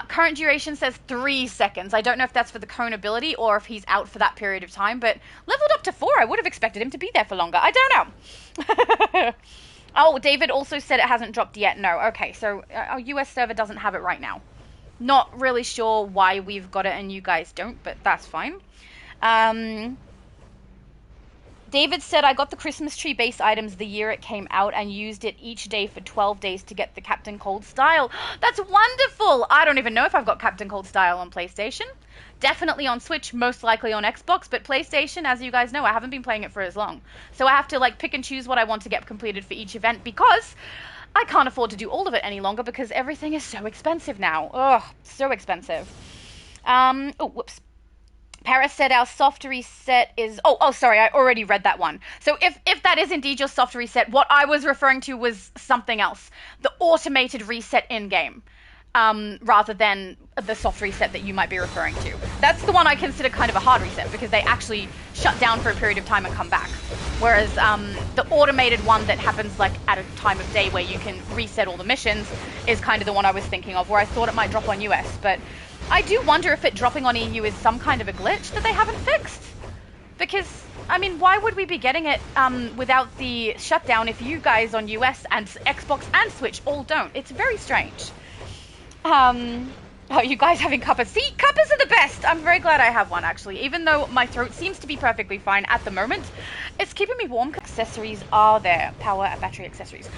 Current duration says 3 seconds. I don't know if that's for the cone ability or if he's out for that period of time, but leveled up to 4. I would have expected him to be there for longer. I don't know. Oh, David also said it hasn't dropped yet. No. Okay, so our US server doesn't have it right now. Not really sure why we've got it and you guys don't, but that's fine. David said, I got the Christmas tree base items the year it came out and used it each day for 12 days to get the Captain Cold style. That's wonderful! I don't even know if I've got Captain Cold style on PlayStation. Definitely on Switch, most likely on Xbox, but PlayStation, as you guys know, I haven't been playing it for as long. So I have to like pick and choose what I want to get completed for each event because I can't afford to do all of it any longer because everything is so expensive now. Ugh, so expensive. Oh, whoops. Paris said our soft reset is... Oh, sorry, I already read that one. So if that is indeed your soft reset, what I was referring to was something else. The automated reset in-game, rather than the soft reset that you might be referring to. That's the one I consider kind of a hard reset because they actually shut down for a period of time and come back. Whereas the automated one that happens like at a time of day where you can reset all the missions is kind of the one I was thinking of, where I thought it might drop on US, but... I do wonder if it dropping on EU is some kind of a glitch that they haven't fixed. Because, I mean, why would we be getting it without the shutdown if you guys on US and Xbox and Switch all don't? It's very strange. Oh, you guys having cuppas? See, cuppas are the best! I'm very glad I have one, actually. Even though my throat seems to be perfectly fine at the moment, it's keeping me warm. Accessories are there. Power and battery accessories.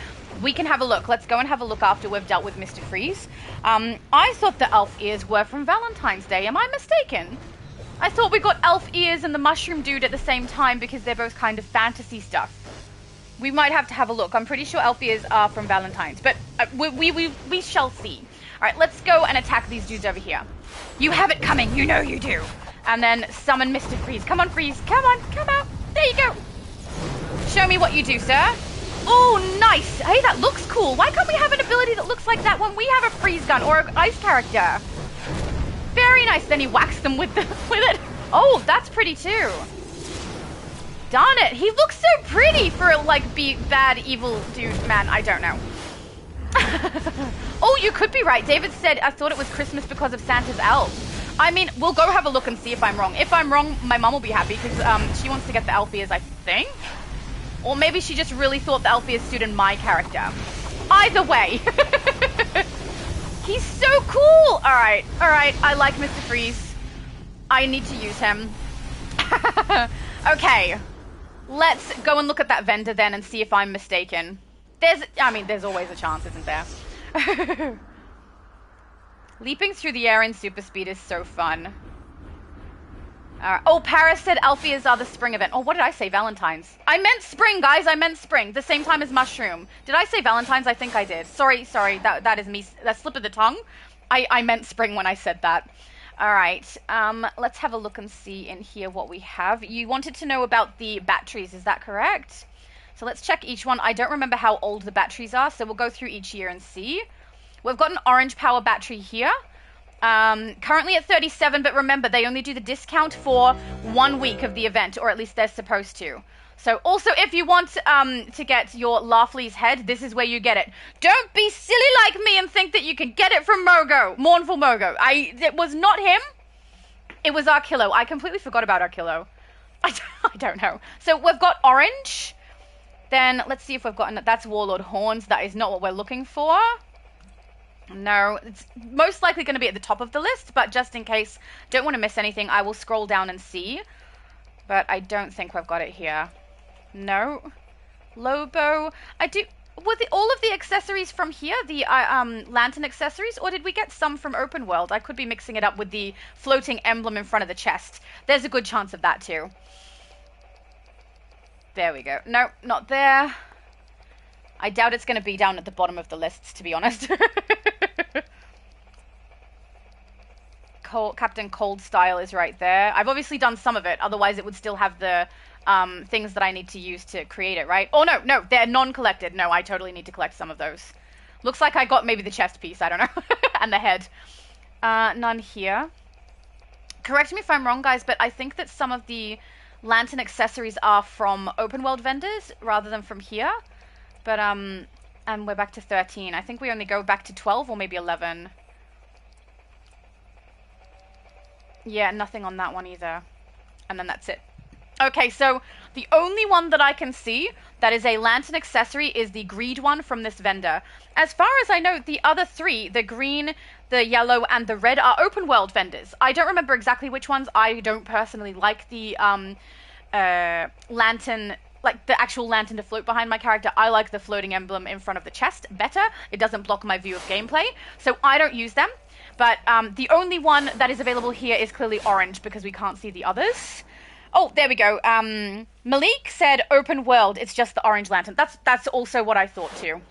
We can have a look. Let's go and have a look after we've dealt with Mr. Freeze. I thought the elf ears were from Valentine's Day. Am I mistaken? I thought we got elf ears and the mushroom dude at the same time because they're both kind of fantasy stuff. We might have to have a look. I'm pretty sure elf ears are from Valentine's, but we shall see. All right, let's go and attack these dudes over here. You have it coming. You know you do. And then summon Mr. Freeze. Come on, Freeze. Come on. Come out. There you go. Show me what you do, sir. Oh, nice. Hey, that looks cool. Why can't we have an ability that looks like that when we have a freeze gun or an ice character? Very nice. Then he whacks them with it. Oh, that's pretty too. Darn it. He looks so pretty for like bad, evil dude. Man, I don't know. Oh, you could be right. David said, I thought it was Christmas because of Santa's elves. I mean, we'll go have a look and see if I'm wrong. If I'm wrong, my mom will be happy because she wants to get the elf ears, I think. Or maybe she just really thought the elf ears suited my character. Either way. He's so cool. All right. I like Mr. Freeze. I need to use him. Okay. Let's go and look at that vendor then and see if I'm mistaken. There's always a chance, isn't there? Leaping through the air in super speed is so fun. Oh, Paris said elf ears are the spring event. Oh, what did I say? Valentine's. I meant spring, guys. I meant spring. The same time as mushroom. Did I say Valentine's? I think I did. Sorry. That is me. That slip of the tongue. I meant spring when I said that. All right. Let's have a look and see in here what we have. You wanted to know about the batteries. Is that correct? So let's check each one. I don't remember how old the batteries are, so we'll go through each year and see. We've got an orange power battery here. Currently at 37, but remember, they only do the discount for 1 week of the event, or at least they're supposed to. So also, if you want to get your Laughley's head, this is where you get it. Don't be silly like me and think that you can get it from Mogo, Mournful Mogo. It was not him. It was Arkillo. I completely forgot about Arkillo. I don't know. So we've got orange. Then let's see if we've got... That's Warlord Horns. That is not what we're looking for. No, it's most likely going to be at the top of the list, but just in case, don't want to miss anything, I will scroll down and see. But I don't think we've got it here. No. Lobo. I do... Were all of the accessories from here, the lantern accessories, or did we get some from open world? I could be mixing it up with the floating emblem in front of the chest. There's a good chance of that too. There we go. No, not there. I doubt it's going to be down at the bottom of the lists, to be honest. Captain Cold Style is right there. I've obviously done some of it, otherwise it would still have the things that I need to use to create it, right? Oh, no, they're non-collected. No, I totally need to collect some of those. Looks like I got maybe the chest piece, I don't know, and the head. None here. Correct me if I'm wrong, guys, but I think that some of the lantern accessories are from open world vendors rather than from here. But, and we're back to 13. I think we only go back to 12 or maybe 11. Yeah, nothing on that one either. And then that's it. Okay, so the only one that I can see that is a lantern accessory is the greed one from this vendor. As far as I know, the other three, the green, the yellow, and the red, are open world vendors. I don't remember exactly which ones. I don't personally like the lantern, like the actual lantern to float behind my character. I like the floating emblem in front of the chest better. It doesn't block my view of gameplay, so I don't use them. But the only one that is available here is clearly orange because we can't see the others. Oh, there we go. Malik said open world. It's just the orange lantern. That's also what I thought too.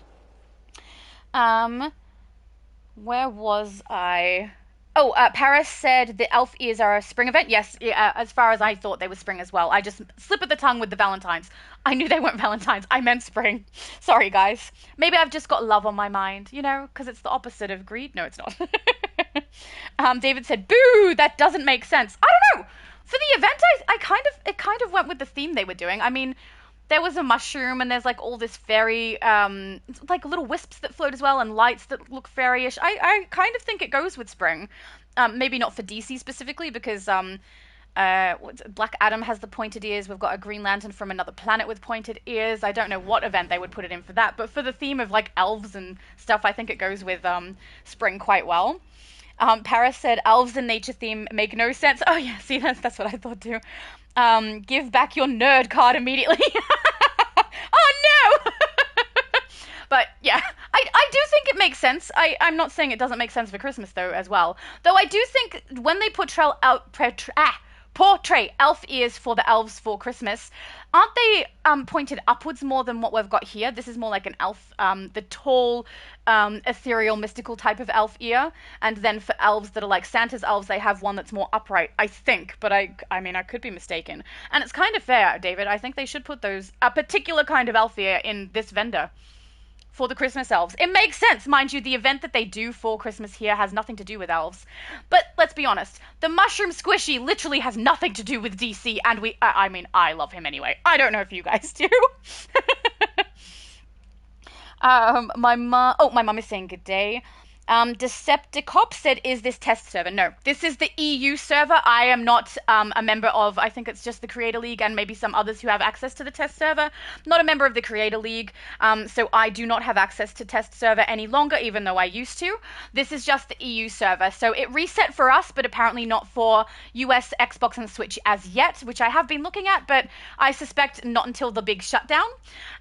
Where was I? Oh, Paris said the elf ears are a spring event. Yes, as far as I thought they were spring as well. I just slip of the tongue with the Valentines. I knew they weren't Valentines. I meant spring. Sorry, guys. Maybe I've just got love on my mind, you know, because it's the opposite of greed. No, it's not. David said, boo, that doesn't make sense. I don't know. For the event, it kind of went with the theme they were doing. I mean, there was a mushroom and there's like all this fairy, like little wisps that float as well and lights that look fairyish. I kind of think it goes with spring. Maybe not for DC specifically because Black Adam has the pointed ears. We've got a Green Lantern from another planet with pointed ears. I don't know what event they would put it in for that, but for the theme of like elves and stuff, I think it goes with spring quite well. Paris said elves and nature theme make no sense. Oh yeah, see that's what I thought too. Give back your nerd card immediately. Oh no! But yeah, I do think it makes sense. I'm not saying it doesn't make sense for Christmas though as well. Though I do think when they portray elf ears for the elves for Christmas, aren't they pointed upwards more than what we've got here? This is more like an elf, the tall, ethereal, mystical type of elf ear. And then for elves that are like Santa's elves, they have one that's more upright, I think. But I mean, I could be mistaken. And it's kind of fair, David. I think they should put a particular kind of elf ear in this vendor for the Christmas elves. It makes sense, mind you, the event that they do for Christmas here has nothing to do with elves. But let's be honest, the mushroom squishy literally has nothing to do with DC, and I mean, I love him anyway. I don't know if you guys do. My mum is saying good day. Decepticop said, is this test server? No, this is the EU server. I am not a member of, I think it's just the Creator League and maybe some others who have access to the test server. Not a member of the Creator League, so I do not have access to test server any longer, even though I used to. This is just the EU server. So it reset for us, but apparently not for US, Xbox, and Switch as yet, which I have been looking at, but I suspect not until the big shutdown.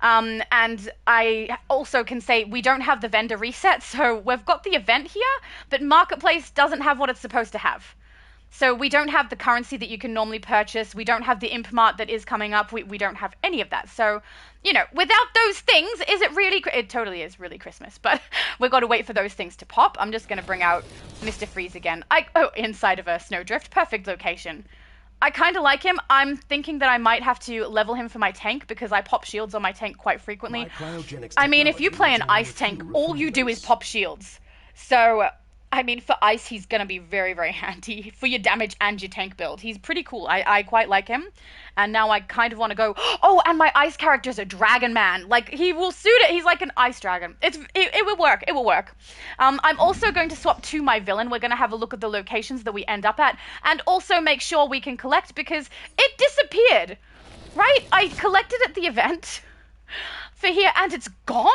And I also can say we don't have the vendor reset, so we've got the event here, but Marketplace doesn't have what it's supposed to have. So we don't have the currency that you can normally purchase. We don't have the imp mart that is coming up. We don't have any of that. So, you know, without those things, is it really... It totally is really Christmas, but we've got to wait for those things to pop. I'm just going to bring out Mr. Freeze again. Inside of a snowdrift. Perfect location. I kind of like him. I'm thinking that I might have to level him for my tank because I pop shields on my tank quite frequently. I mean, if you play an ice tank, all you do is pop shields. So I mean, for ice, he's going to be very, very handy for your damage and your tank build. He's pretty cool. I quite like him. And now I kind of want to go, oh, and my ice character's a dragon man. Like, he will suit it. He's like an ice dragon. It will work. It will work. I'm also going to swap to my villain. We're going to have a look at the locations that we end up at. And also make sure we can collect because it disappeared. Right? I collected at the event for here and it's gone?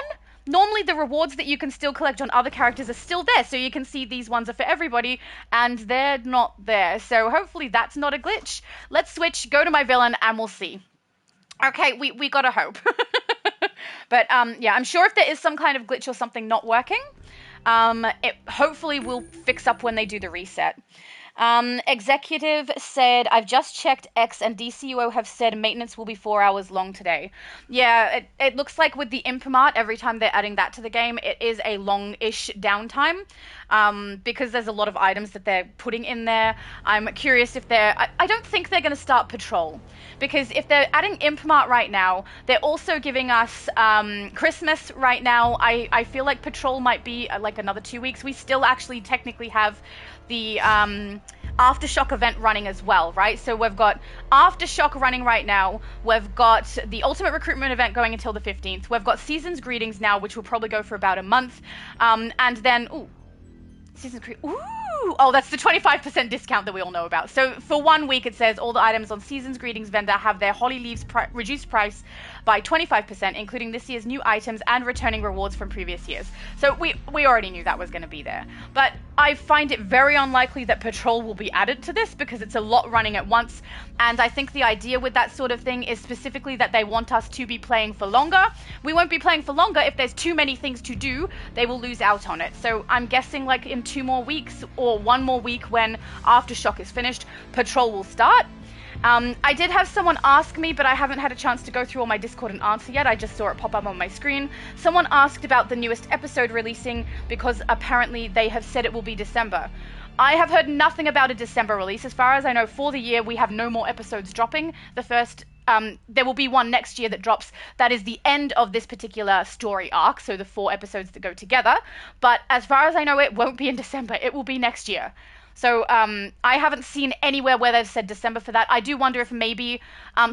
Normally the rewards that you can still collect on other characters are still there, so you can see these ones are for everybody, and they're not there. So hopefully that's not a glitch. Let's switch, go to my villain, and we'll see. Okay, we gotta hope. But yeah, I'm sure if there is some kind of glitch or something not working, it hopefully will fix up when they do the reset. Executive said, I've just checked X and DCUO have said maintenance will be 4 hours long today. Yeah, it looks like with the Imprimart, every time they're adding that to the game, it is a long-ish downtime, because there's a lot of items that they're putting in there. I'm curious if I don't think they're going to start Patrol, because if they're adding Imprimart right now, they're also giving us Christmas right now. I feel like Patrol might be like another 2 weeks. We still actually technically have the Aftershock event running as well, right? So we've got Aftershock running right now. We've got the Ultimate Recruitment event going until the 15th. We've got Season's Greetings now, which will probably go for about a month. And then, Season's Greetings. Oh, that's the 25% discount that we all know about. So for 1 week, it says all the items on Season's Greetings vendor have their Holly Leaves reduced price by 25%, including this year's new items and returning rewards from previous years. So we already knew that was going to be there. But I find it very unlikely that Patrol will be added to this because it's a lot running at once. And I think the idea with that sort of thing is specifically that they want us to be playing for longer. We won't be playing for longer. If there's too many things to do, they will lose out on it. So I'm guessing like in 2 more weeks or 1 more week when Aftershock is finished, Patrol will start. I did have someone ask me, but I haven't had a chance to go through all my Discord and answer yet. I just saw it pop up on my screen. Someone asked about the newest episode releasing because apparently they have said it will be December. I have heard nothing about a December release. As far as I know, for the year, we have no more episodes dropping. The first, there will be one next year that drops. That is the end of this particular story arc, so the 4 episodes that go together. But as far as I know, it won't be in December. It will be next year. So I haven't seen anywhere where they've said December for that. I do wonder if maybe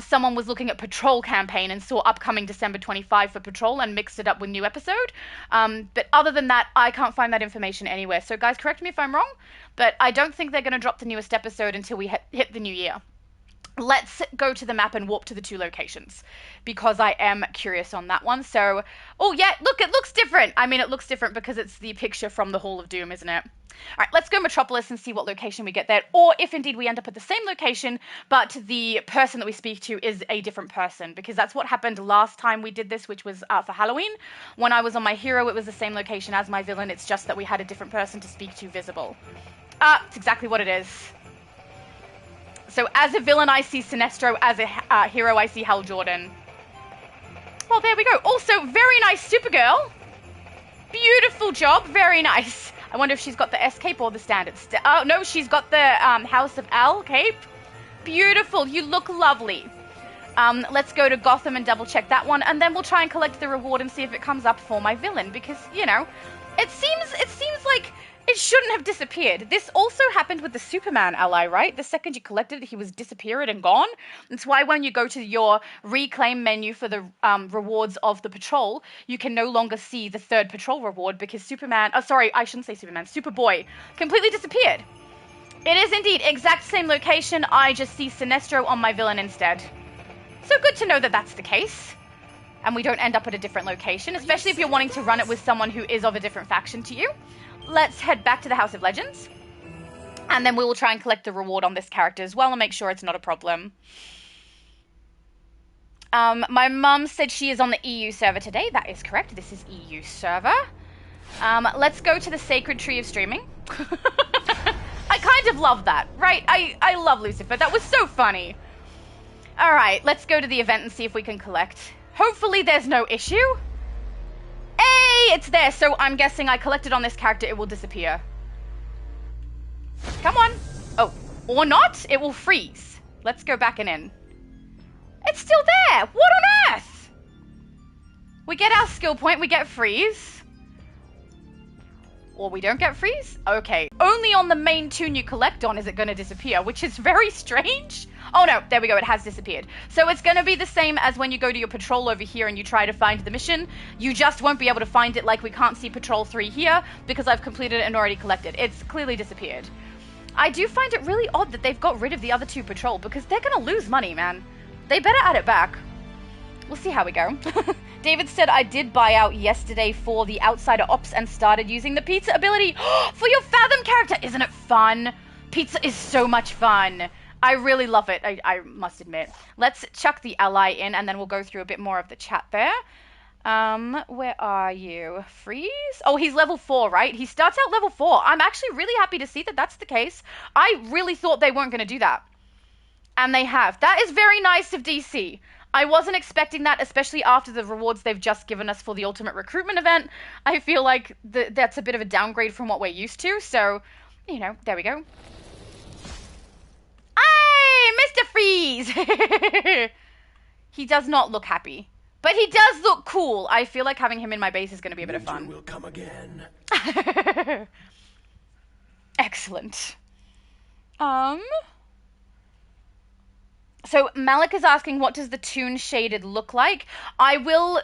someone was looking at Patrol campaign and saw upcoming December 25 for Patrol and mixed it up with new episode. But other than that, I can't find that information anywhere. So guys, correct me if I'm wrong, but I don't think they're going to drop the newest episode until we hit the new year. Let's go to the map and warp to the 2 locations because I am curious on that one. So, oh yeah, look, it looks different. I mean, it looks different because it's the picture from the Hall of Doom, isn't it? All right, let's go Metropolis and see what location we get there, or if indeed we end up at the same location, but the person that we speak to is a different person, because that's what happened last time we did this, which was for Halloween. When I was on my hero, it was the same location as my villain. It's just that we had a different person to speak to visible. It's exactly what it is. So as a villain, I see Sinestro. As a hero, I see Hal Jordan. Well, there we go. Also, very nice Supergirl. Beautiful job. Very nice. I wonder if she's got the S cape or the standard. Oh, no, she's got the House of L cape. Beautiful. You look lovely. Let's go to Gotham and double check that one. And then we'll try and collect the reward and see if it comes up for my villain. Because, you know, it seems like it shouldn't have disappeared. This also happened with the Superman ally, right? The second you collected it, he was disappeared and gone. That's why when you go to your reclaim menu for the rewards of the patrol, you can no longer see the 3rd patrol reward because Superman, oh sorry, I shouldn't say Superman, Superboy completely disappeared. It is indeed exact same location, I just see Sinestro on my villain instead. So good to know that that's the case. And we don't end up at a different location, especially if you're wanting to run it with someone who is of a different faction to you. Let's head back to the House of Legends. And then we will try and collect the reward on this character as well and make sure it's not a problem. My mum said she is on the EU server today. That is correct. This is EU server. Let's go to the Sacred Tree of Streaming. I kind of love that, right? I love Lucifer. That was so funny. All right, let's go to the event and see if we can collect. Hopefully there's no issue. Hey, it's there. So I'm guessing I collected on this character. It will disappear. Come on. Oh, or not. It will freeze. Let's go back and in. It's still there. What on earth? We get our skill point. We get freeze. Or we don't get freeze? Okay. Only on the main tune you collect on is it going to disappear, which is very strange. Oh no, there we go, it has disappeared. So it's going to be the same as when you go to your patrol over here and you try to find the mission. You just won't be able to find it, like we can't see patrol 3 here because I've completed it and already collected. It's clearly disappeared. I do find it really odd that they've got rid of the other 2 patrol because they're going to lose money, man. They better add it back. We'll see how we go. David said, I did buy out yesterday for the Outsider Ops and started using the pizza ability for your Fathom character. Isn't it fun? Pizza is so much fun. I really love it, I must admit. Let's chuck the ally in and then we'll go through a bit more of the chat there. Where are you? Freeze? Oh, he's level 4, right? He starts out level 4. I'm actually really happy to see that that's the case. I really thought they weren't going to do that. And they have. That is very nice of DC. I wasn't expecting that, especially after the rewards they've just given us for the Ultimate Recruitment event. I feel like that's a bit of a downgrade from what we're used to, so, you know, there we go. Hey, Mr. Freeze! He does not look happy, but he does look cool. I feel like having him in my base is going to be a bit of fun. Will come again. Excellent. So Malik is asking, what does the tune shaded look like? I will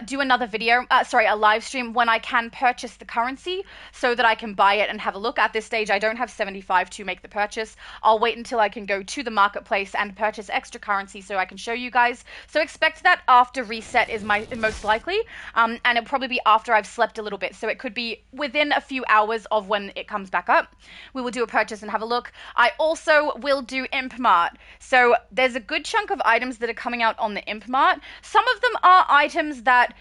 do another video, a live stream when I can purchase the currency so that I can buy it and have a look. At this stage, I don't have 75 to make the purchase. I'll wait until I can go to the marketplace and purchase extra currency so I can show you guys. So expect that after reset is most likely, and it'll probably be after I've slept a little bit. So it could be within a few hours of when it comes back up. We will do a purchase and have a look. I also will do Imp Mart. So there's a good chunk of items that are coming out on the Imp Mart. Some of them are items that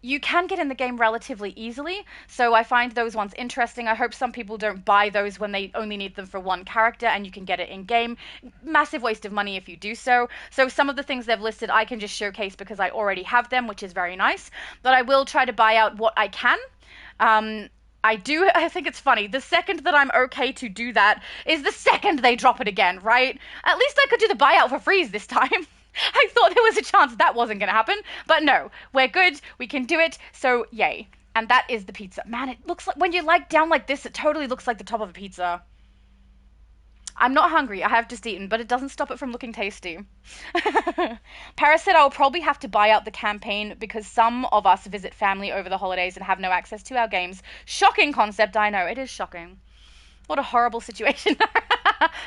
you can get in the game relatively easily, so I find those ones interesting. I hope some people don't buy those when they only need them for one character and you can get it in game. Massive waste of money if you do so. So some of the things they've listed I can just showcase because I already have them, which is very nice, but I will try to buy out what I can. I think it's funny. The second that I'm okay to do that is the second they drop it again, right? At least I could do the buyout for freeze this time. I thought there was a chance that wasn't going to happen, but no, we're good. We can do it, so yay. And that is the pizza. Man, it looks like, when you down like this, it totally looks like the top of a pizza. I'm not hungry, I have just eaten, but it doesn't stop it from looking tasty. Paris said, I'll probably have to buy out the campaign because some of us visit family over the holidays and have no access to our games. Shocking concept, I know, it is shocking. What a horrible situation.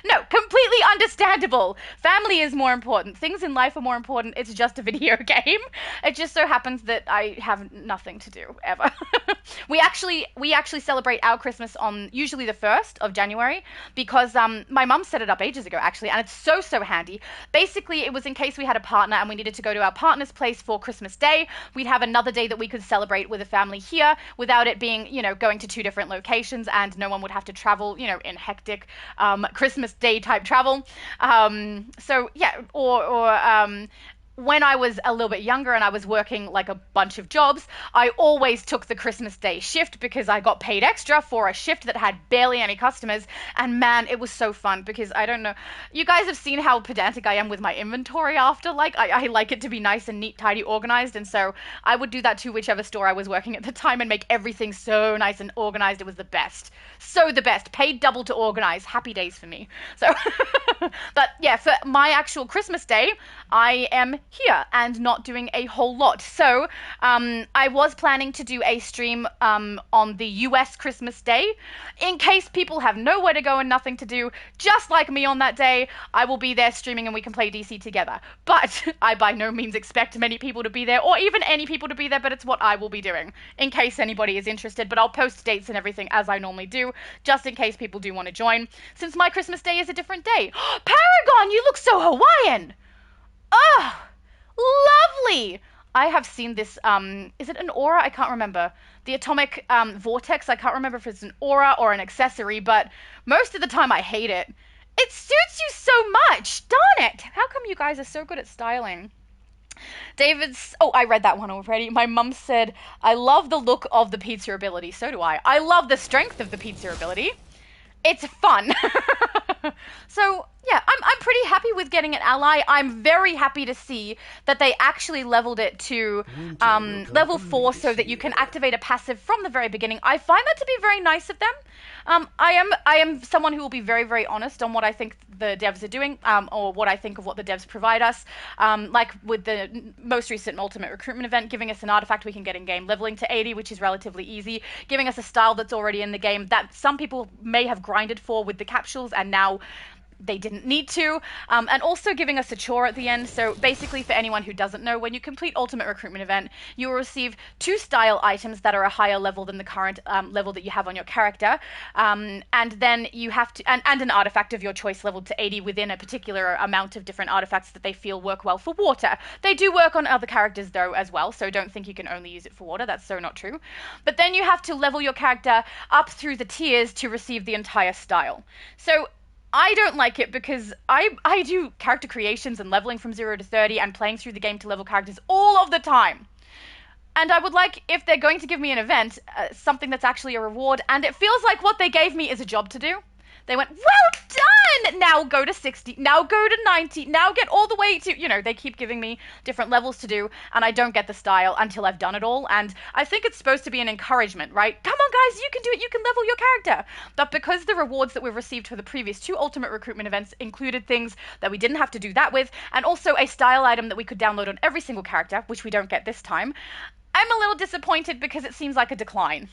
No, completely understandable. Family is more important. Things in life are more important. It's just a video game. It just so happens that I have nothing to do, ever. We actually celebrate our Christmas on usually the 1st of January because my mum set it up ages ago, actually, and it's so handy. Basically, it was in case we had a partner and we needed to go to our partner's place for Christmas Day. We'd have another day that we could celebrate with a family here without it being, going to 2 different locations, and no one would have to travel, in hectic Christmas Day type travel. So yeah, or when I was a little bit younger and I was working like a bunch of jobs, I always took the Christmas Day shift because I got paid extra for a shift that had barely any customers. And man, it was so fun because I don't know, you guys have seen how pedantic I am with my inventory after, I like it to be nice and neat, tidy, organized. And so I would do that to whichever store I was working at the time and make everything so nice and organized. It was the best. So the best. Paid double to organize. Happy days for me. So, but yeah, for my actual Christmas Day, I am here and not doing a whole lot. So I was planning to do a stream on the US Christmas Day. In case people have nowhere to go and nothing to do, just like me on that day, I will be there streaming and we can play DC together. But I by no means expect many people to be there or even any people to be there, but it's what I will be doing in case anybody is interested. But I'll post dates and everything as I normally do, just in case people do want to join, since my Christmas Day is a different day. Paragon, you look so Hawaiian! Oh, lovely! I have seen this, is it an aura? I can't remember. The atomic vortex, I can't remember if it's an aura or an accessory, but most of the time I hate it. It suits you so much! Darn it! How come you guys are so good at styling? David's, oh, I read that one already. My mum said, I love the look of the pizza ability. So do I. I love the strength of the pizza ability. It's fun. So Yeah, I'm pretty happy with getting an ally. I'm very happy to see that they actually leveled it to level 4 so that you can activate a passive from the very beginning. I find that to be very nice of them. I am someone who will be very, very honest on what I think the devs are doing, or what I think of what the devs provide us. Like with the most recent Ultimate Recruitment event, giving us an artifact we can get in game, leveling to 80, which is relatively easy, giving us a style that's already in the game that some people may have grinded for with the capsules, and now they didn't need to, and also giving us a chore at the end. So basically, for anyone who doesn't know, when you complete Ultimate Recruitment event, you will receive 2 style items that are a higher level than the current level that you have on your character, and then you have to, and an artifact of your choice leveled to 80 within a particular amount of different artifacts that they feel work well for water. They do work on other characters though as well, so don't think you can only use it for water. That's so not true. But then you have to level your character up through the tiers to receive the entire style. So I don't like it because I do character creations and leveling from 0 to 30 and playing through the game to level characters all of the time. And I would like, if they're going to give me an event, something that's actually a reward, and it feels like what they gave me is a job to do. They went, well done! Now go to 60, now go to 90, now get all the way to, they keep giving me different levels to do, and I don't get the style until I've done it all. And I think it's supposed to be an encouragement, right? Come on, guys, you can do it, you can level your character. But because the rewards that we've received for the previous 2 Ultimate Recruitment events included things that we didn't have to do that with, and also a style item that we could download on every single character, which we don't get this time, I'm a little disappointed because it seems like a decline,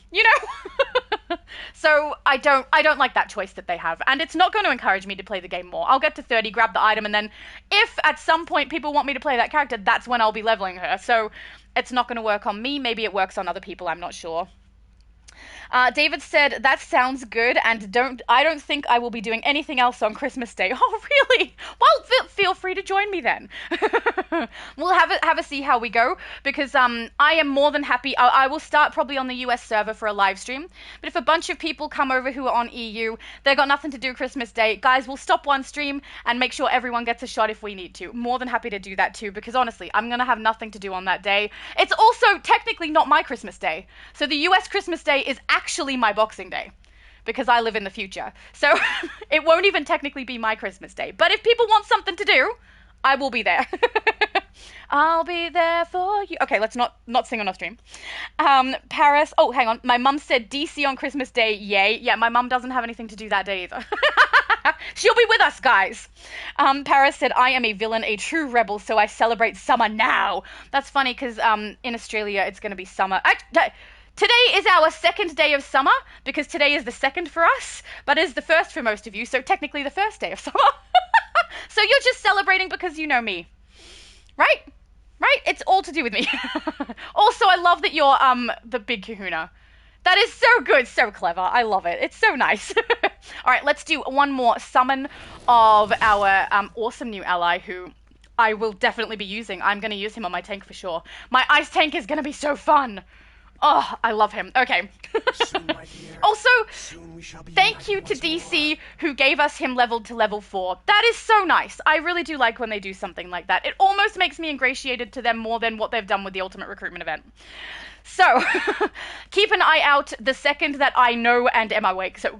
So I don't like that choice that they have, and it's not going to encourage me to play the game more. I'll get to 30, grab the item, and then if at some point people want me to play that character, that's when I'll be leveling her. So it's not going to work on me. Maybe it works on other people, I'm not sure. David said, that sounds good, and I don't think I will be doing anything else on Christmas Day. Oh, really? Well, feel free to join me then. We'll have a see how we go, because I am more than happy. I will start probably on the US server for a live stream, but if a bunch of people come over who are on EU, they've got nothing to do Christmas Day, guys, we'll stop one stream and make sure everyone gets a shot if we need to. More than happy to do that too, because honestly, I'm going to have nothing to do on that day. It's also technically not my Christmas Day. So the US Christmas Day is actually my Boxing Day, because I live in the future. So it won't even technically be my Christmas Day. But if people want something to do, I will be there. I'll be there for you. Okay, let's not sing on our stream. Paris. Oh, hang on. My mum said DC on Christmas Day. Yay. Yeah, my mum doesn't have anything to do that day either. She'll be with us, guys. Paris said, I am a villain, a true rebel, so I celebrate summer now. That's funny because in Australia, it's going to be summer. Today is our second day of summer, because today is the second for us, but is the first for most of you, so technically the first day of summer. So you're just celebrating because you know me. Right? Right? It's all to do with me. Also, I love that you're the big kahuna. That is so good, so clever. I love it. It's so nice. All right, let's do one more summon of our awesome new ally who I will definitely be using. I'm going to use him on my tank for sure. My ice tank is going to be so fun. Oh, I love him. Okay. Also, thank you to DC who gave us him leveled to level 4. That is so nice. I really do like when they do something like that. It almost makes me ingratiated to them more than what they've done with the Ultimate Recruitment event. So, keep an eye out the second that I know and am awake. So,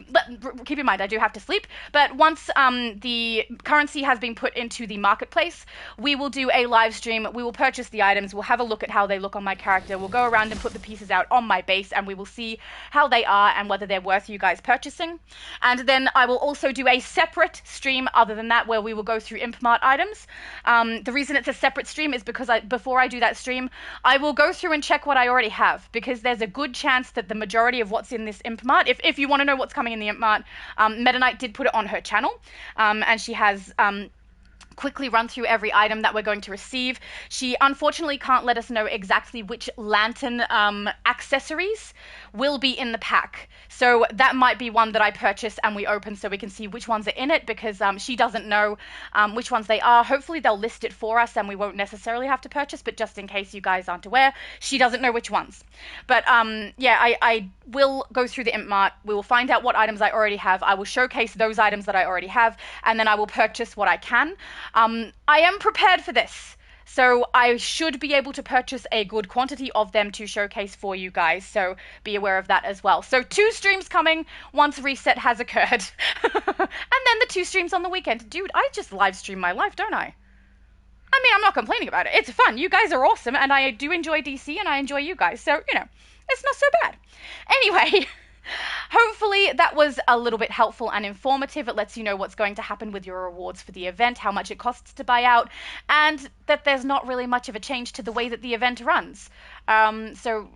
keep in mind, I do have to sleep. But once the currency has been put into the marketplace, we will do a live stream. We will purchase the items. We'll have a look at how they look on my character. We'll go around and put the pieces out on my base, and we will see how they are and whether they're worth you guys purchasing. And then I will also do a separate stream other than that, where we will go through Impmart items. The reason it's a separate stream is because before I do that stream, I will go through and check what I already have, because there's a good chance that the majority of what's in this Imp Mart, if you want to know what's coming in the Imp Mart, Meta Knight did put it on her channel, and she has quickly run through every item that we're going to receive. She unfortunately can't let us know exactly which lantern accessories will be in the pack. So that might be one that I purchase and we open so we can see which ones are in it, because she doesn't know which ones they are. Hopefully they'll list it for us and we won't necessarily have to purchase, but just in case you guys aren't aware, she doesn't know which ones. But yeah, I will go through the Imp Mart. We will find out what items I already have. I will showcase those items that I already have, and then I will purchase what I can. I am prepared for this. So I should be able to purchase a good quantity of them to showcase for you guys. So be aware of that as well. So 2 streams coming once reset has occurred. And then the 2 streams on the weekend. Dude, I just live stream my life, don't I? I mean, I'm not complaining about it. It's fun. You guys are awesome, and I do enjoy DC, and I enjoy you guys. So, it's not so bad. Anyway, hopefully that was a little bit helpful and informative. It lets you know what's going to happen with your rewards for the event, how much it costs to buy out, and that there's not really much of a change to the way that the event runs. So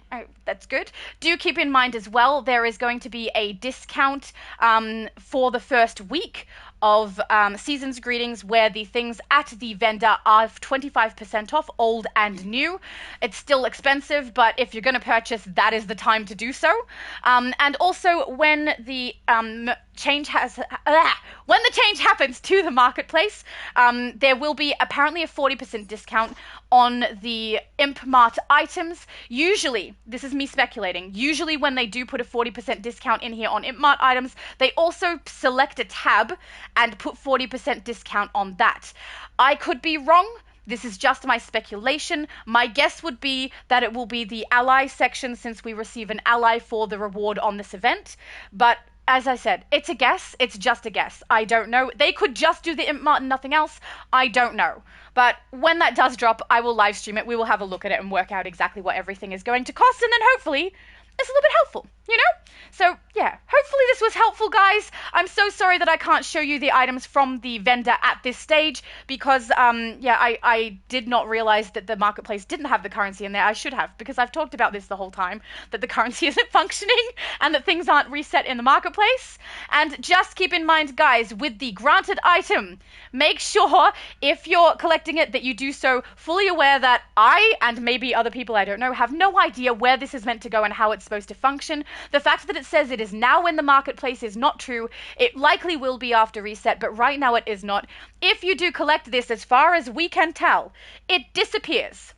that's good. Do keep in mind as well, there is going to be a discount for the first week of Season's Greetings, where the things at the vendor are 25% off, old and new. It's still expensive, but if you're going to purchase, that is the time to do so. And also, when the change happens to the marketplace, there will be apparently a 40% discount on the Imp Mart items. Usually, this is me speculating, usually when they do put a 40% discount in here on Imp Mart items, they also select a tab and put 40% discount on that. I could be wrong. This is just my speculation. My guess would be that it will be the ally section, since we receive an ally for the reward on this event. But as I said, it's a guess. It's just a guess. I don't know. They could just do the Imp Mart and nothing else. I don't know. But when that does drop, I will live stream it. We will have a look at it and work out exactly what everything is going to cost. And then hopefully it's a little bit helpful, So, yeah, hopefully this was helpful, guys. I'm so sorry that I can't show you the items from the vendor at this stage because, I did not realize that the marketplace didn't have the currency in there. I should have, because I've talked about this the whole time, that the currency isn't functioning and that things aren't reset in the marketplace. And just keep in mind, guys, with the granted item, make sure if you're collecting it that you do so fully aware that I, and maybe other people I don't know, have no idea where this is meant to go and how it's supposed to function. The fact that it says it is now in the marketplace is not true. It likely will be after reset, but right now it is not. If you do collect this, as far as we can tell, it disappears.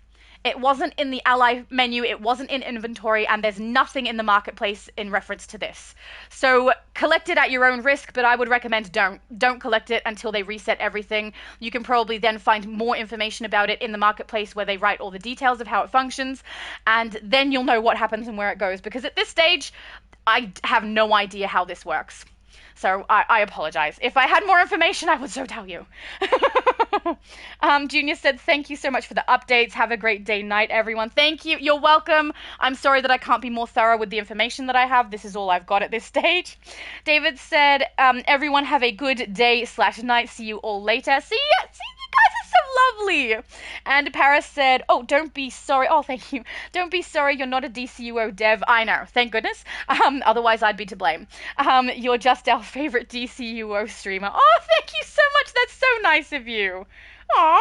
It wasn't in the ally menu, it wasn't in inventory, and there's nothing in the marketplace in reference to this. So collect it at your own risk, but I would recommend don't collect it until they reset everything. You can probably then find more information about it in the marketplace where they write all the details of how it functions, and then you'll know what happens and where it goes, because at this stage, I have no idea how this works. So I apologize. If I had more information, I would so tell you. Junior said, thank you so much for the updates. Have a great day, night, everyone. Thank you. You're welcome. I'm sorry that I can't be more thorough with the information that I have. This is all I've got at this stage. David said, everyone have a good day/night. See you all later. See you guys are so lovely. And Paris said, oh, don't be sorry. Oh, thank you. Don't be sorry. You're not a DCUO dev. I know. Thank goodness. Otherwise, I'd be to blame. You're just our favorite DCUO streamer. Oh, thank you so much. That's so nice of you. Aw.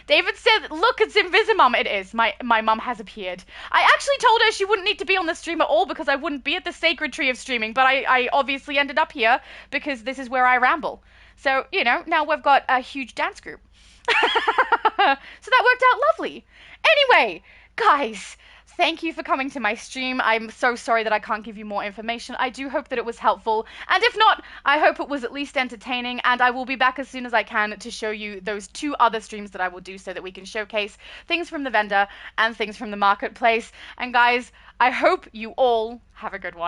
David said, look, it's Invisimum. It is. My mum has appeared. I actually told her she wouldn't need to be on the stream at all because I wouldn't be at the sacred tree of streaming, but I obviously ended up here because this is where I ramble. So, now we've got a huge dance group. So that worked out lovely. Anyway, guys, thank you for coming to my stream. I'm so sorry that I can't give you more information. I do hope that it was helpful. And if not, I hope it was at least entertaining. And I will be back as soon as I can to show you those 2 other streams that I will do so that we can showcase things from the vendor and things from the marketplace. And guys, I hope you all have a good one.